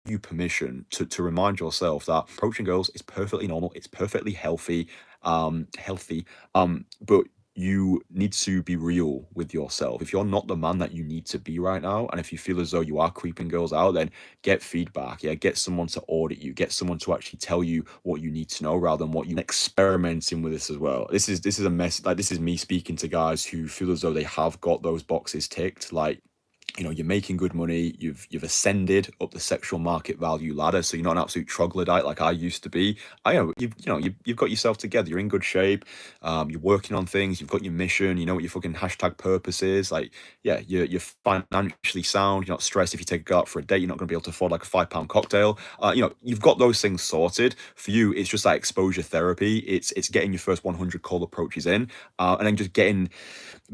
you permission to remind yourself that approaching girls is perfectly normal, it's perfectly healthy, but you need to be real with yourself. If you're not the man that you need to be right now, and if you feel as though you are creeping girls out, then get feedback. Yeah, get someone to audit you, get someone to actually tell you what you need to know rather than what you experimenting with this as well. This is a mess. Like this is me speaking to guys who feel as though they have got those boxes ticked. Like, you're making good money, you've ascended up the sexual market value ladder, so you're not an absolute troglodyte like I used to be. I know you've got yourself together, you're in good shape, you're working on things, you've got your mission, you know what your fucking hashtag purpose is. Like, yeah, you're financially sound, you're not stressed if you take a girl out for a date, you're not going to be able to afford like a £5 cocktail. You've got those things sorted. For you, it's just like exposure therapy. It's getting your first 100 cold approaches in, and then just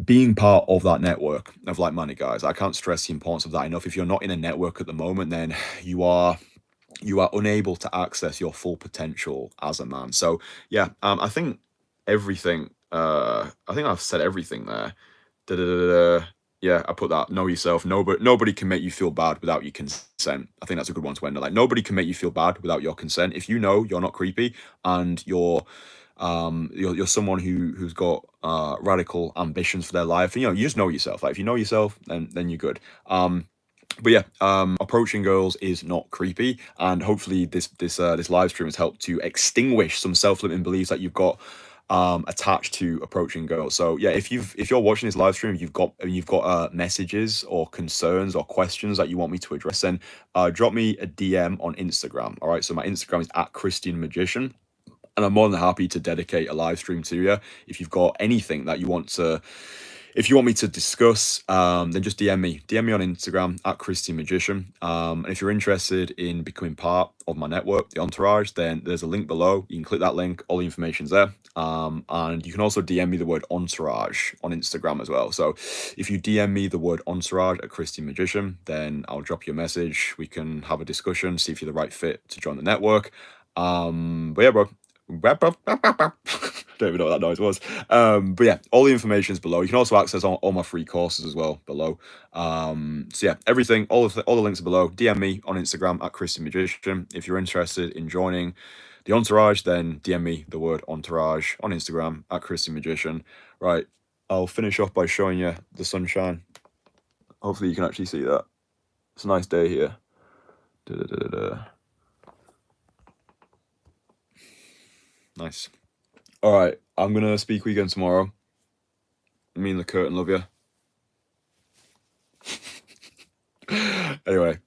being part of that network of like-minded guys. I can't stress the importance of that enough. If you're not in a network at the moment, then you are unable to access your full potential as a man. So yeah, I think everything. I think I've said everything there. Da-da-da-da. Yeah, I put that. Know yourself. Nobody can make you feel bad without your consent. I think that's a good one to end on. Like nobody can make you feel bad without your consent. If you know you're not creepy and you're someone who's got radical ambitions for their life, and you just know yourself. Like if you know yourself, then you're good. But yeah, approaching girls is not creepy, and hopefully this live stream has helped to extinguish some self-limiting beliefs that you've got attached to approaching girls. So yeah, if you're watching this live stream, you've got messages or concerns or questions that you want me to address, then drop me a DM on Instagram. All right, so my Instagram is at Kristian Magician. And I'm more than happy to dedicate a live stream to you. If you've got anything that you want to, if you want me to discuss, then just DM me. DM me on Instagram at Kristian Magician. And if you're interested in becoming part of my network, the Entourage, then there's a link below. You can click that link. All the information's there. And you can also DM me the word Entourage on Instagram as well. So if you DM me the word Entourage at Kristian Magician, then I'll drop you a message. We can have a discussion, see if you're the right fit to join the network. But yeah, bro. Don't even know what that noise was. But yeah, all the information is below. You can also access all my free courses as well below. So yeah, everything, all the links are below. DM me on Instagram at Kristian Magician. If you're interested in joining the Entourage, then DM me the word Entourage on Instagram at Kristian Magician. Right, I'll finish off by showing you the sunshine. Hopefully you can actually see that. It's a nice day here. Nice. All right, I'm gonna speak with you again tomorrow. Me and the curtain love you. Anyway,